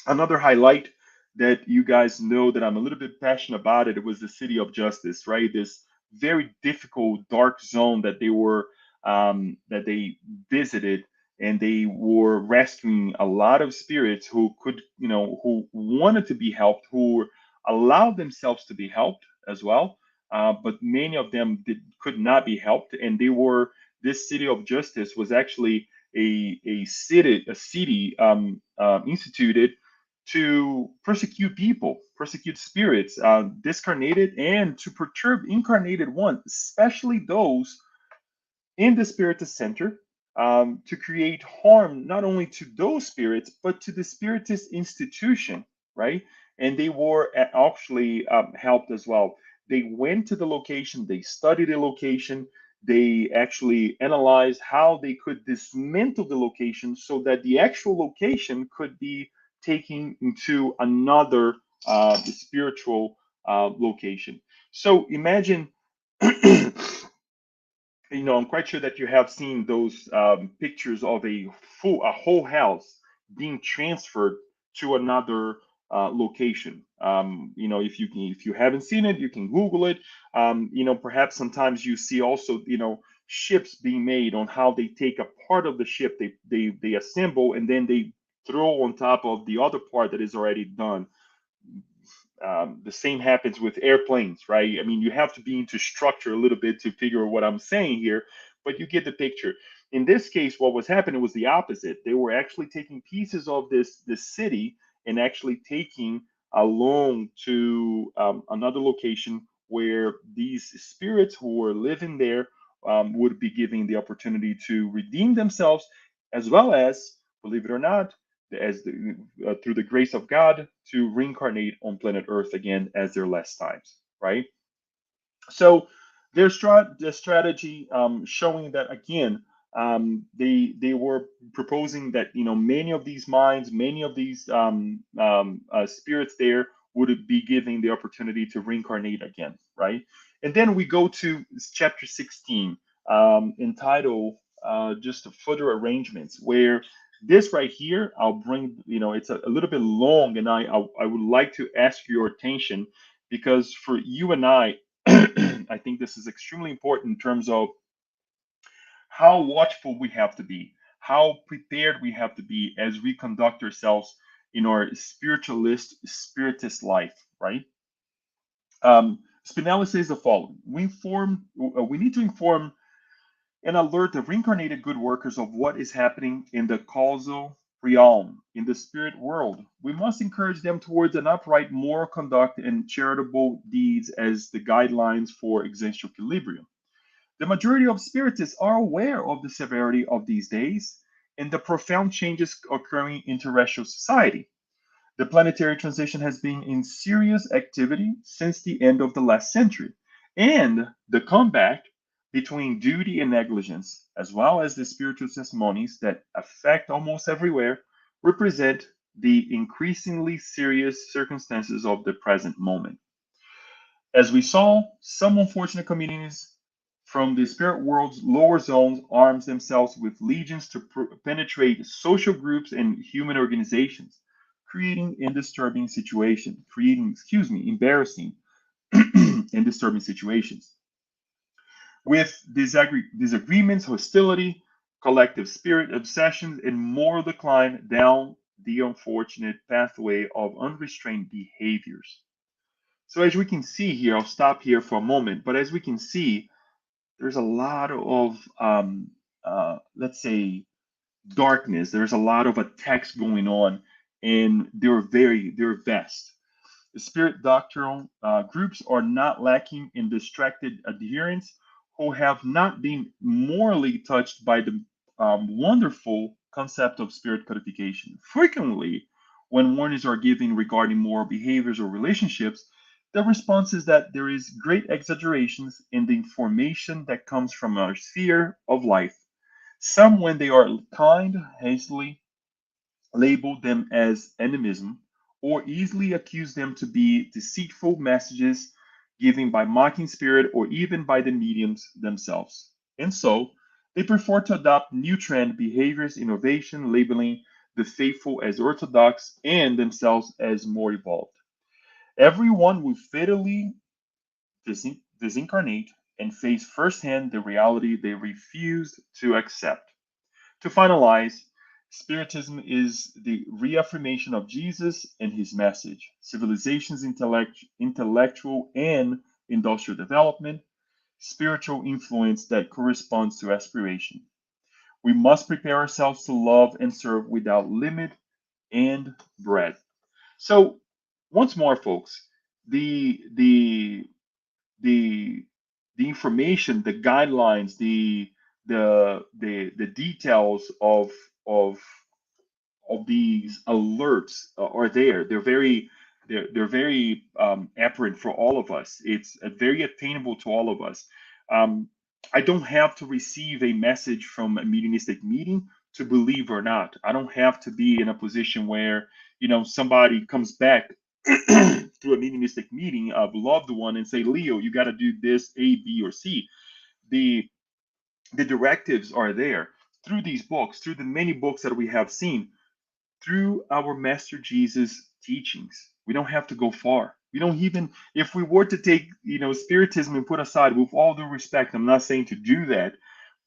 Another highlight that you guys know that I'm a little bit passionate about it was the city of justice, right? very difficult, dark zone that that they visited, and they were rescuing a lot of spirits who could, who wanted to be helped, who allowed themselves to be helped as well. But many of them could not be helped, and they were. This city of justice was actually a city instituted to persecute people, persecute spirits, discarnated, and to perturb incarnated ones, especially those in the Spiritist Center, to create harm not only to those spirits, but to the Spiritist institution, right? And they were actually helped as well. They went to the location, they studied the location, they actually analyzed how they could dismantle the location so that the actual location could be taken into another spiritual location. So imagine I'm quite sure that you have seen those pictures of a whole house being transferred to another location. If you haven't seen it, you can Google it. Perhaps sometimes you see also, ships being made on how they take a part of the ship, they assemble, and then they throw on top of the other part that is already done. The same happens with airplanes, right? I mean, you have to be into structure a little bit to figure out what I'm saying here, but you get the picture. In this case, what was happening was the opposite. They were actually taking pieces of this city and actually taking along to another location where these spirits who were living there would be given the opportunity to redeem themselves, as well as, believe it or not, through the grace of God, to reincarnate on planet Earth again as their last times, right? So the strategy showing that again, they were proposing that many of these minds, many of these spirits there would be given the opportunity to reincarnate again, right? And then we go to chapter 16, entitled just further arrangements, where this right here, I'll bring, it's a little bit long, and I would like to ask your attention, because for you and I think this is extremely important in terms of how watchful we have to be, how prepared we have to be as we conduct ourselves in our spiritist life, right? Spinelli says the following: we need to inform and alert the reincarnated good workers of what is happening in the causal realm, in the spirit world. We must encourage them towards an upright moral conduct and charitable deeds as the guidelines for existential equilibrium. The majority of spiritists are aware of the severity of these days and the profound changes occurring in terrestrial society. The planetary transition has been in serious activity since the end of the last century, and the comeback between duty and negligence, as well as the spiritual testimonies that affect almost everywhere, represent the increasingly serious circumstances of the present moment. As we saw, some unfortunate communities from the spirit world's lower zones arms themselves with legions to penetrate social groups and human organizations, creating, embarrassing and disturbing situations. With disagreements, hostility, collective spirit obsessions, and moral decline down the unfortunate pathway of unrestrained behaviors. So as we can see here, I'll stop here for a moment, but as we can see, there's a lot of, let's say, darkness. There's a lot of attacks going on, and they're vast. The spirit doctrinal groups are not lacking in distracted adherents who have not been morally touched by the wonderful concept of spirit codification. Frequently, when warnings are given regarding moral behaviors or relationships, the response is that there is great exaggerations in the information that comes from our sphere of life. Some, when they are kind, hastily label them as animism, or easily accuse them to be deceitful messages given by mocking spirit or even by the mediums themselves. And so, they prefer to adopt new trend behaviors, innovation, labeling the faithful as orthodox and themselves as more evolved. Everyone will fatally disincarnate and face firsthand the reality they refused to accept. To finalize, Spiritism is the reaffirmation of Jesus and his message. Civilization's intellectual and industrial development, spiritual influence that corresponds to aspiration. We must prepare ourselves to love and serve without limit and breadth. So, once more, folks, the the the the information, the guidelines, the details of of these alerts are there. They're very apparent for all of us. It's very attainable to all of us. Um, I don't have to receive a message from a mediumistic meeting to believe or not. I don't have to be in a position where somebody comes back through a mediumistic meeting of loved one and say, Leo, you got to do this A, B, or C. The the directives are there through these books, through the many books that we have seen through our Master Jesus' teachings. We don't have to go far. We don't even, if we were to take, Spiritism and put aside, with all due respect, I'm not saying to do that,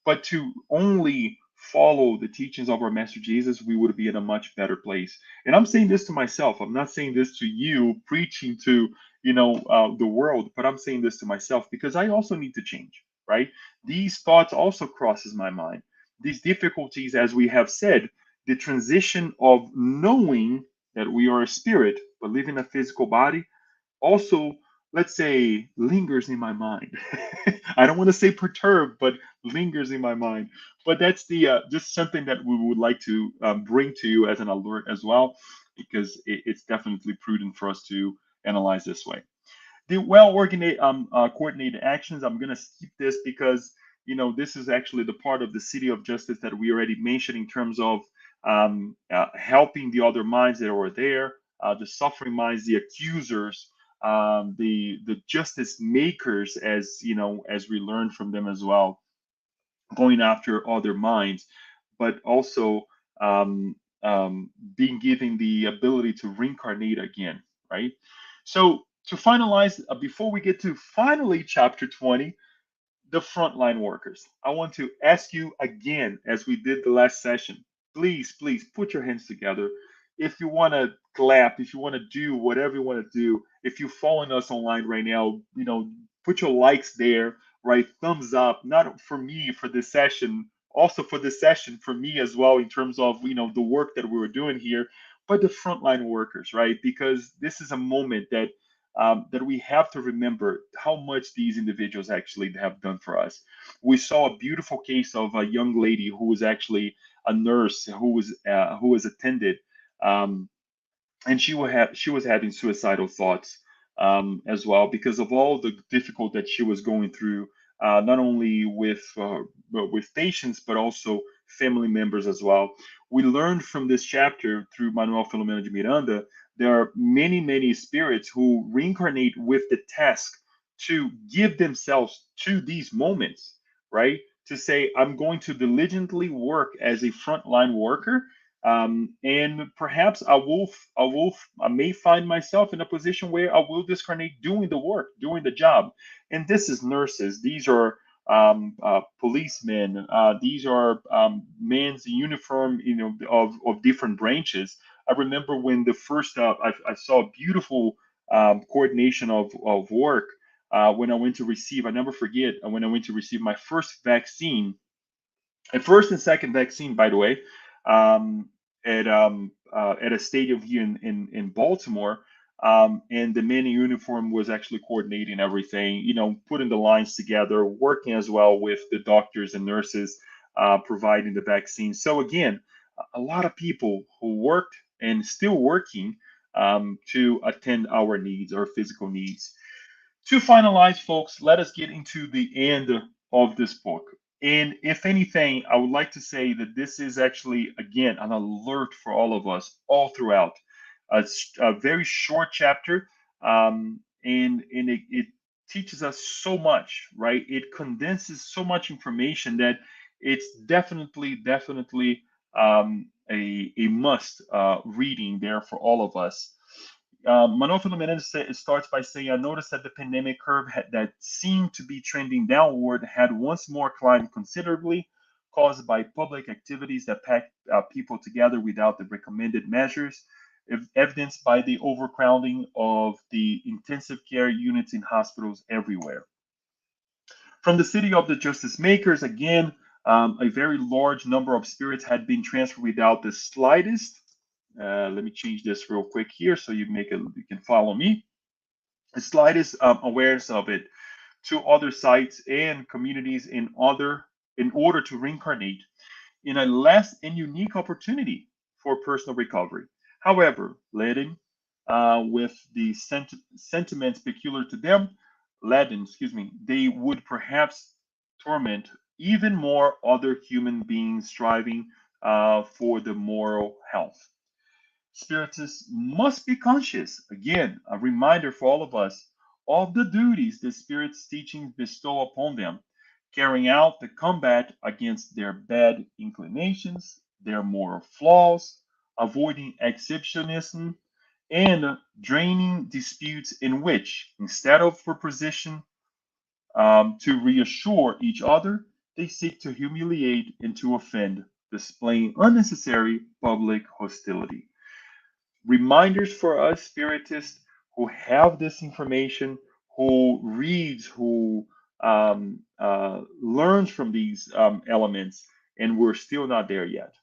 but to only follow the teachings of our Master Jesus, we would be in a much better place. And I'm saying this to myself. I'm not saying this to you, preaching to, the world, but I'm saying this to myself because I also need to change, right? These thoughts also crosses my mind. These difficulties, as we have said, the transition of knowing that we are a spirit but live in a physical body also, let's say, lingers in my mind. I don't want to say perturbed, but lingers in my mind. But that's the just something that we would like to bring to you as an alert as well, because it's definitely prudent for us to analyze this way. The well-organized, coordinated actions. I'm gonna skip this because this is actually the part of the city of justice that we already mentioned in terms of helping the other minds that are there, the suffering minds, the accusers, the justice makers, as as we learn from them as well, going after other minds, but also being given the ability to reincarnate again, right? So to finalize, before we get to finally chapter 20, the frontline workers. I want to ask you again, as we did the last session, please put your hands together. If you want to clap, if you want to do whatever you want to do, if you're following us online right now, put your likes there, right? Thumbs up, not for me for this session, also for this session for me as well, in terms of the work that we were doing here, but the frontline workers, right? Because this is a moment that we have to remember how much these individuals actually have done for us. We saw a beautiful case of a young lady who was actually a nurse who was attended, um, and she was having suicidal thoughts as well because of all the difficult that she was going through, not only with patients but also family members as well. We learned from this chapter through Manuel Filomeno de Miranda. There are many spirits who reincarnate with the task to give themselves to these moments, right? To say, I'm going to diligently work as a frontline worker, and perhaps I may find myself in a position where I will discarnate doing the work, doing the job. And this is nurses. These are policemen. These are men in uniform, of different branches. I remember when the first I saw a beautiful coordination of work when I went to receive. I never forget when I went to receive my first vaccine, and first and second vaccine, by the way, um, at a stadium here in Baltimore. And the man in uniform was actually coordinating everything, putting the lines together, working as well with the doctors and nurses, providing the vaccine. So again, a lot of people who worked and still working to attend our needs, our physical needs. To finalize, folks, let us get into the end of this book. And if anything, I would like to say that this is actually, again, an alert for all of us all throughout. It's a very short chapter, and it teaches us so much, right? It condenses so much information that it's definitely a must reading there for all of us. Manuel Filomena starts by saying, I noticed that the pandemic curve that seemed to be trending downward had once more climbed considerably, caused by public activities that packed people together without the recommended measures, evidenced by the overcrowding of the intensive care units in hospitals everywhere. From the city of the justice makers, again, a very large number of spirits had been transferred without the slightest. Let me change this real quick here so you can follow me. The slightest awareness of it to other sites and communities in order to reincarnate in a less and unique opportunity for personal recovery. However, laden with the sentiments peculiar to them, they would perhaps torment even more other human beings striving for the moral health. Spiritists must be conscious, again, a reminder for all of us, of the duties the Spirit's teachings bestow upon them, carrying out the combat against their bad inclinations, their moral flaws, avoiding exhibitionism, and draining disputes in which, instead of proposition to reassure each other, they seek to humiliate and to offend, displaying unnecessary public hostility. Reminders for us spiritists who have this information, who reads, who learns from these elements, and we're still not there yet.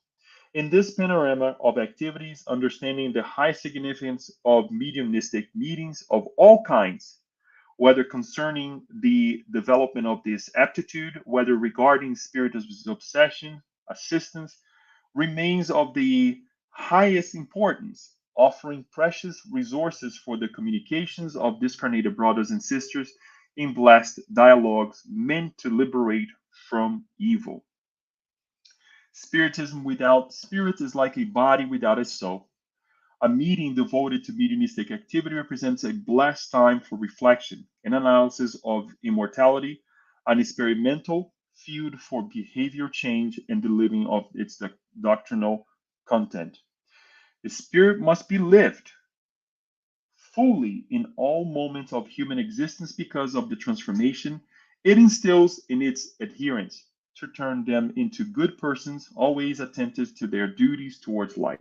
In this panorama of activities, understanding the high significance of mediumistic meetings of all kinds, whether concerning the development of this aptitude, whether regarding spiritism's obsession, assistance, remains of the highest importance, offering precious resources for the communications of discarnated brothers and sisters in blessed dialogues meant to liberate from evil. Spiritism without spirit is like a body without a soul. A meeting devoted to mediumistic activity represents a blessed time for reflection and analysis of immortality, an experimental field for behavior change and the living of its doctrinal content. The spirit must be lived fully in all moments of human existence because of the transformation it instills in its adherents to turn them into good persons, always attentive to their duties towards life.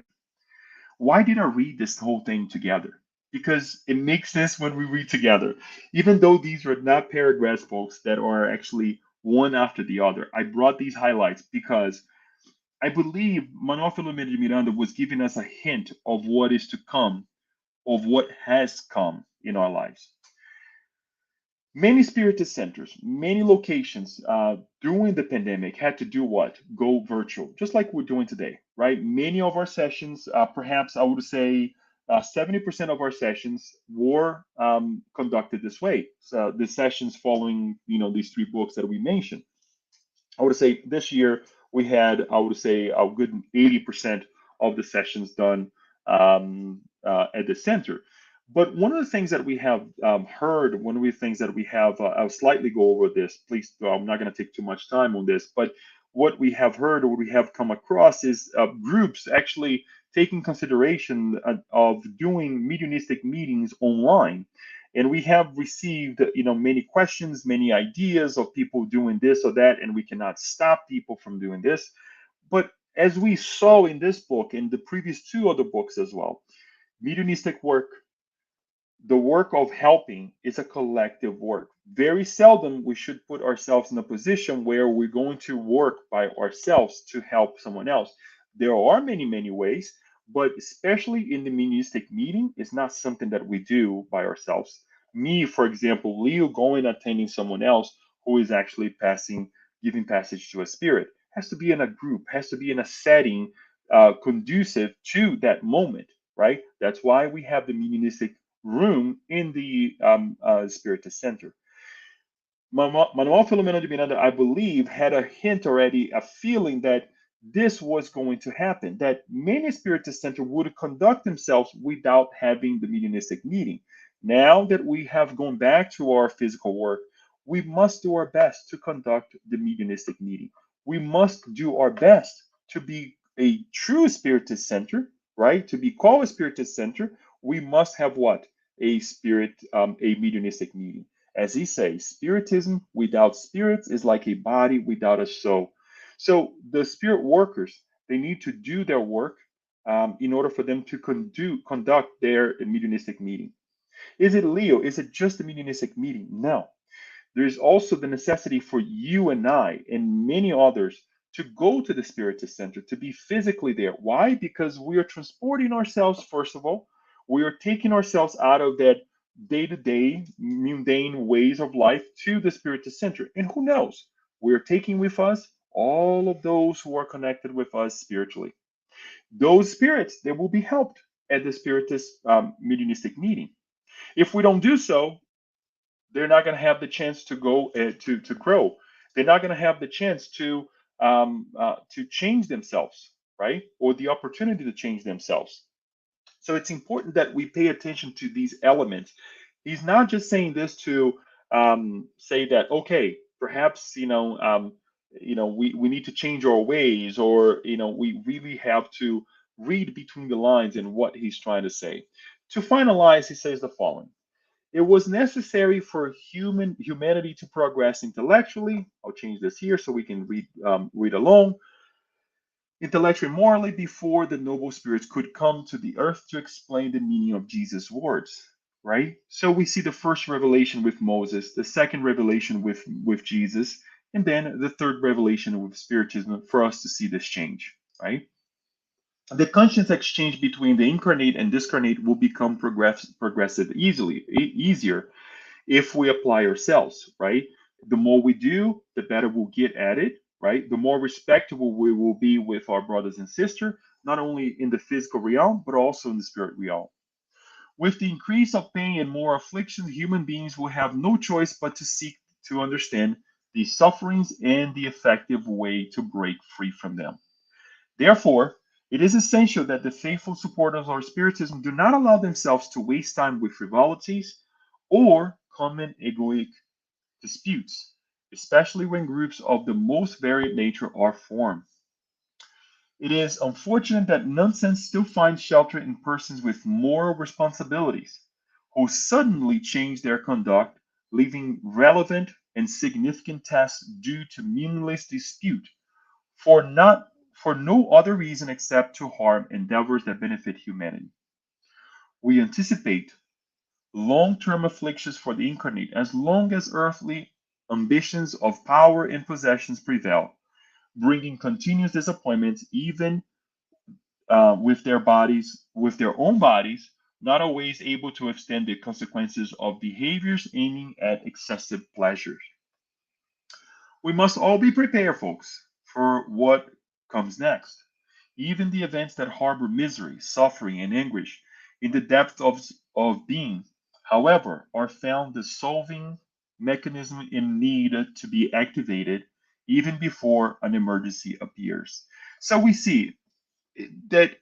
Why did I read this whole thing together? Because it makes sense when we read together. Even though these are not paragraphs, folks, that are actually one after the other, I brought these highlights because I believe Manuel Filomeno de Miranda was giving us a hint of what is to come, of what has come in our lives. Many spiritist centers, many locations during the pandemic had to do what? Go virtual, just like we're doing today, right? Many of our sessions, perhaps I would say 70% of our sessions were conducted this way. So the sessions following, these three books that we mentioned. I would say this year we had, I would say, a good 80% of the sessions done at the center. But one of the things that we have heard, one of the things that we have, I'll slightly go over this, please, I'm not going to take too much time on this, but what we have heard or what we have come across is groups actually taking consideration of doing mediumistic meetings online. And we have received, many questions, many ideas of people doing this or that, and we cannot stop people from doing this. But as we saw in this book, in the previous two other books as well, mediumistic work, the work of helping, is a collective work. Very seldom we should put ourselves in a position where we're going to work by ourselves to help someone else. There are many, many ways, but especially in the mediumistic meeting, it's not something that we do by ourselves. Me, for example, Leo going attending someone else who is actually giving passage to a spirit, has to be in a group, has to be in a setting conducive to that moment, right? That's why we have the mediumistic room in the Spiritist Center. Manuel Filomeno de Miranda, I believe, had a hint already, a feeling that this was going to happen, that many Spiritist Center would conduct themselves without having the mediumistic meeting. Now that we have gone back to our physical work, we must do our best to conduct the mediumistic meeting. We must do our best to be a true Spiritist Center, right? To be called a Spiritist Center we must have what? A mediumistic meeting. As he says, spiritism without spirits is like a body without a soul. So the spirit workers, they need to do their work in order for them to conduct their mediumistic meeting. Is it Leo? Is it just a mediumistic meeting? No. There's also the necessity for you and I and many others to go to the Spiritist Center, to be physically there. Why? Because we are transporting ourselves, first of all, we are taking ourselves out of that day to day, mundane ways of life to the Spiritist Center. And who knows? We're taking with us all of those who are connected with us spiritually. Those spirits, they will be helped at the Spiritist mediumistic meeting. If we don't do so, they're not going to have the chance to go to grow. They're not going to have the chance to change themselves, right? Or the opportunity to change themselves. So it's important that we pay attention to these elements. He's not just saying this to say that okay, perhaps we need to change our ways, or we really have to read between the lines in what he's trying to say. To finalize, he says the following. It was necessary for humanity to progress intellectually. I'll change this here so we can read along. Intellectually, morally, before the noble spirits could come to the earth to explain the meaning of Jesus' words. Right. So we see the first revelation with Moses, the second revelation with Jesus, and then the third revelation with Spiritism for us to see this change. Right. The conscious exchange between the incarnate and discarnate will become progressive easier if we apply ourselves, right? The more we do, the better we'll get at it, right? The more respectable we will be with our brothers and sisters, not only in the physical realm, but also in the spirit realm. With the increase of pain and more affliction, human beings will have no choice but to seek to understand these sufferings and the effective way to break free from them. Therefore, it is essential that the faithful supporters of Spiritism do not allow themselves to waste time with frivolities or common egoic disputes, especially when groups of the most varied nature are formed. It is unfortunate that nonsense still finds shelter in persons with moral responsibilities, who suddenly change their conduct, leaving relevant and significant tasks due to meaningless dispute for no other reason except to harm endeavors that benefit humanity. We anticipate long-term afflictions for the incarnate as long as earthly ambitions of power and possessions prevail, bringing continuous disappointments even with their own bodies, not always able to withstand the consequences of behaviors aiming at excessive pleasures. We must all be prepared, folks, for what comes next. Even the events that harbor misery, suffering, and anguish in the depth of being, however, are found the solving mechanism in need to be activated even before an emergency appears. So we see that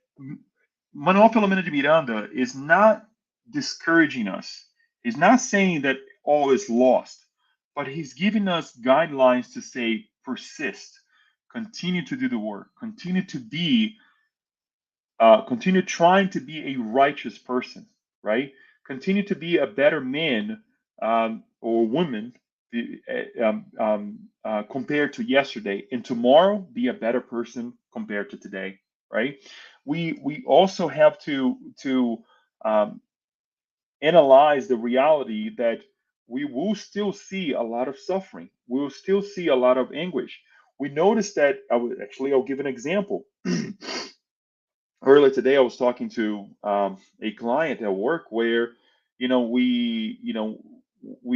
Manuel Filomeno de Miranda is not discouraging us. He's not saying that all is lost, but he's giving us guidelines to say persist, continue to do the work, continue trying to be a righteous person, right? Continue to be a better man or woman compared to yesterday, and tomorrow be a better person compared to today, right? We also have to um, analyze the reality that we will still see a lot of suffering. We will still see a lot of anguish. We notice that I'll give an example. Earlier today I was talking to a client at work where we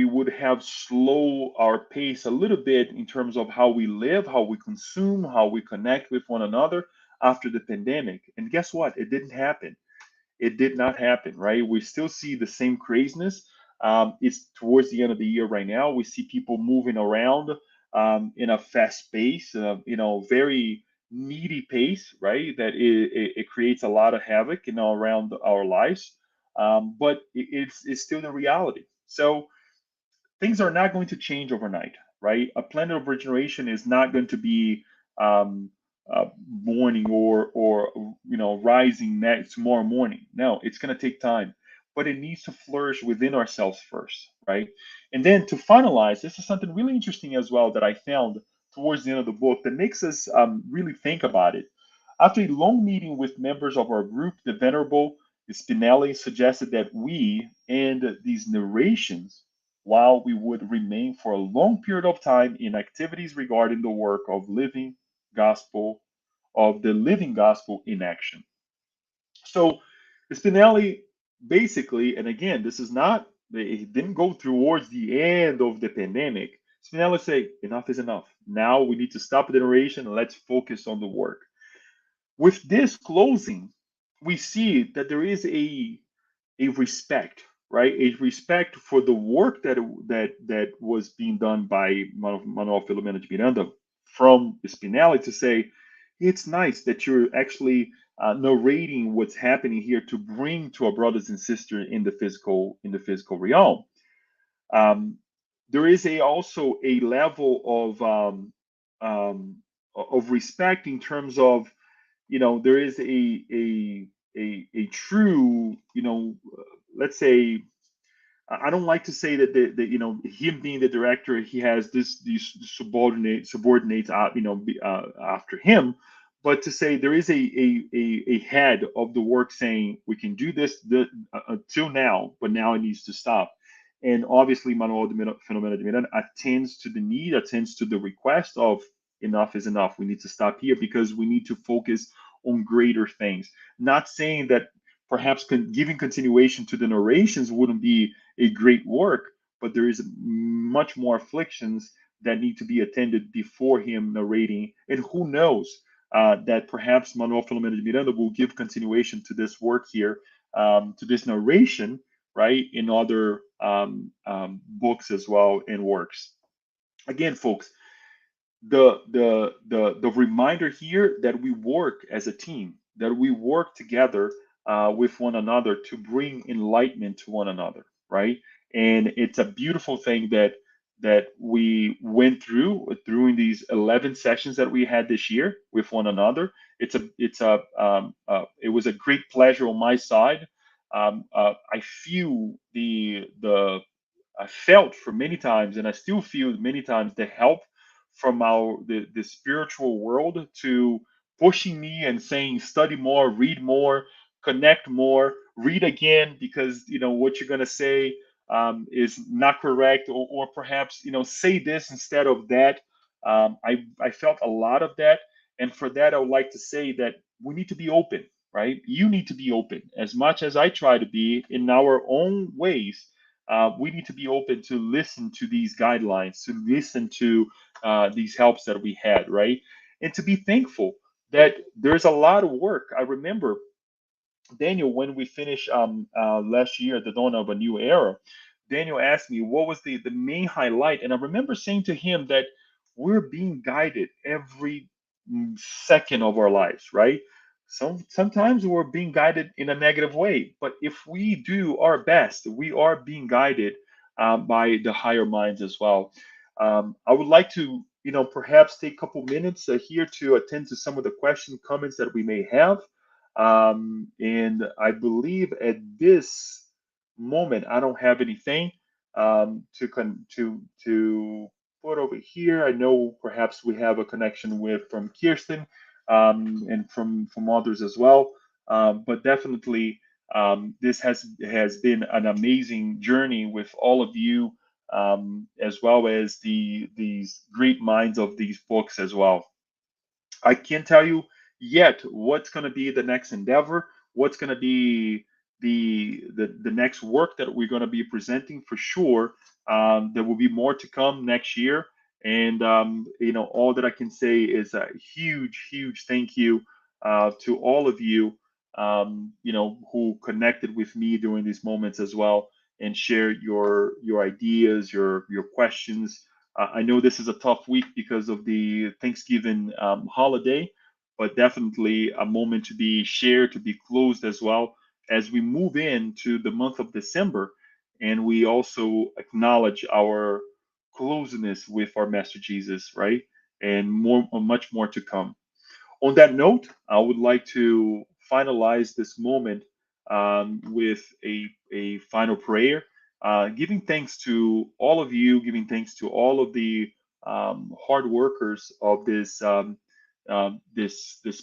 would have slow our pace a little bit in terms of how we live, how we consume, how we connect with one another after the pandemic. And guess what? It didn't happen. It did not happen, right? We still see the same craziness. It's towards the end of the year right now. We see people moving around in a fast pace, very needy pace, right? That it creates a lot of havoc, around our lives. But it's still the reality. So things are not going to change overnight, right? A planet of regeneration is not going to be um, morning or rising next tomorrow morning. No, it's going to take time, but it needs to flourish within ourselves first, right? And then to finalize, this is something really interesting as well that I found towards the end of the book that makes us really think about it. After a long meeting with members of our group, the Venerable Spinelli suggested that we end these narrations while we would remain for a long period of time in activities regarding the work of the living gospel in action. So Spinelli basically, and again, this is not, it didn't go towards the end of the pandemic. Spinelli said, enough is enough. Now we need to stop the narration and let's focus on the work. With this closing, we see that there is a respect, right? A respect for the work that was being done by Manuel Filomeno de Miranda from Spinelli to say, it's nice that you're actually narrating what's happening here to bring to our brothers and sisters in the physical realm. Um, there is also a level of respect in terms of, there is a true, let's say, I don't like to say that him being the director, he has these subordinates out, after him, but to say there is a head of the work saying we can do this until now, but now it needs to stop. And obviously, Manuel Filomeno de Miranda attends to the request of enough is enough. We need to stop here because we need to focus on greater things. Not saying that perhaps giving continuation to the narrations wouldn't be a great work, but there is much more afflictions that need to be attended before him narrating. And who knows that perhaps Manuel Filomeno de Miranda will give continuation to this work here, to this narration, right, in other books as well and works. Again, folks, the reminder here that we work as a team, that we work together with one another to bring enlightenment to one another, right? And it's a beautiful thing that we went through in these 11 sessions that we had this year with one another. It was a great pleasure on my side. I feel I felt for many times, and I still feel many times, the help from the spiritual world to pushing me and saying study more, read more, connect more, read again because what you're gonna say is not correct, or perhaps say this instead of that. I felt a lot of that, and for that I would like to say that we need to be open, right? You need to be open as much as I try to be in our own ways. We need to be open to listen to these guidelines, to listen to these helps that we had, right? And to be thankful that there's a lot of work. I remember, Daniel, when we finished last year, the dawn of a new era, Daniel asked me what was the main highlight. And I remember saying to him that we're being guided every second of our lives, right? Sometimes we're being guided in a negative way, but if we do our best, we are being guided by the higher minds as well. I would like to, perhaps take a couple minutes here to attend to some of the question comments that we may have. And I believe at this moment I don't have anything to put over here. I know perhaps we have a connection with from Kirsten and from others as well. But definitely, this has been an amazing journey with all of you, as well as these great minds of these books as well. I can't tell you yet what's going to be the next endeavor, what's going to be the next work that we're going to be presenting for sure. There will be more to come next year, and all that I can say is a huge, huge thank you to all of you, who connected with me during these moments as well and shared your ideas, your questions. I know this is a tough week because of the Thanksgiving holiday, but definitely a moment to be shared, to be closed as well as we move into the month of December. And we also acknowledge our closeness with our Master Jesus, right? And much more to come. On that note, I would like to finalize this moment with a final prayer, giving thanks to all of you, giving thanks to all of the hard workers of this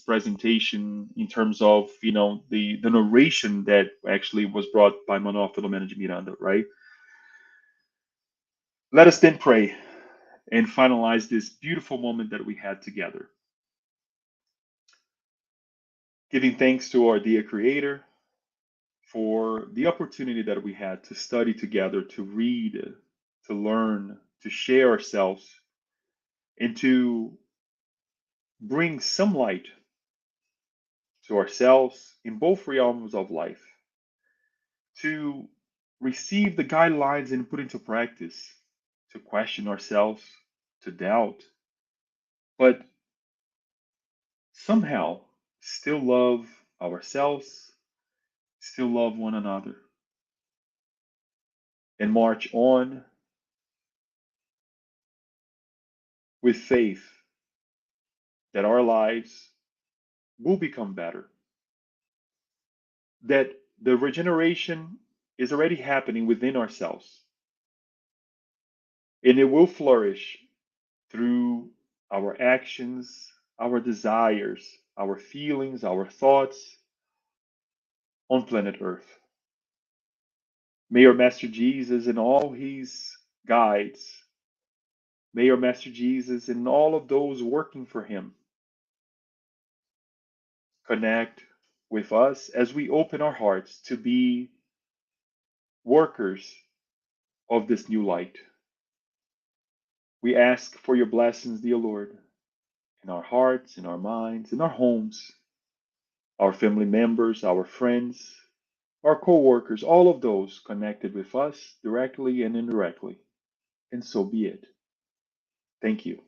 presentation in terms of the narration that actually was brought by Manuel Filomeno de Miranda, right? Let us then pray and finalize this beautiful moment that we had together. Giving thanks to our dear Creator for the opportunity that we had to study together, to read, to learn, to share ourselves, and to bring some light to ourselves in both realms of life, to receive the guidelines and put into practice, to question ourselves, to doubt, but somehow still love ourselves, still love one another, and march on with faith that our lives will become better, that the regeneration is already happening within ourselves, and it will flourish through our actions, our desires, our feelings, our thoughts on planet Earth. May our Master Jesus and all his guides, may our Master Jesus and all of those working for him connect with us as we open our hearts to be workers of this new light. We ask for your blessings, dear Lord, in our hearts, in our minds, in our homes, our family members, our friends, our co-workers, all of those connected with us directly and indirectly. And so be it. Thank you.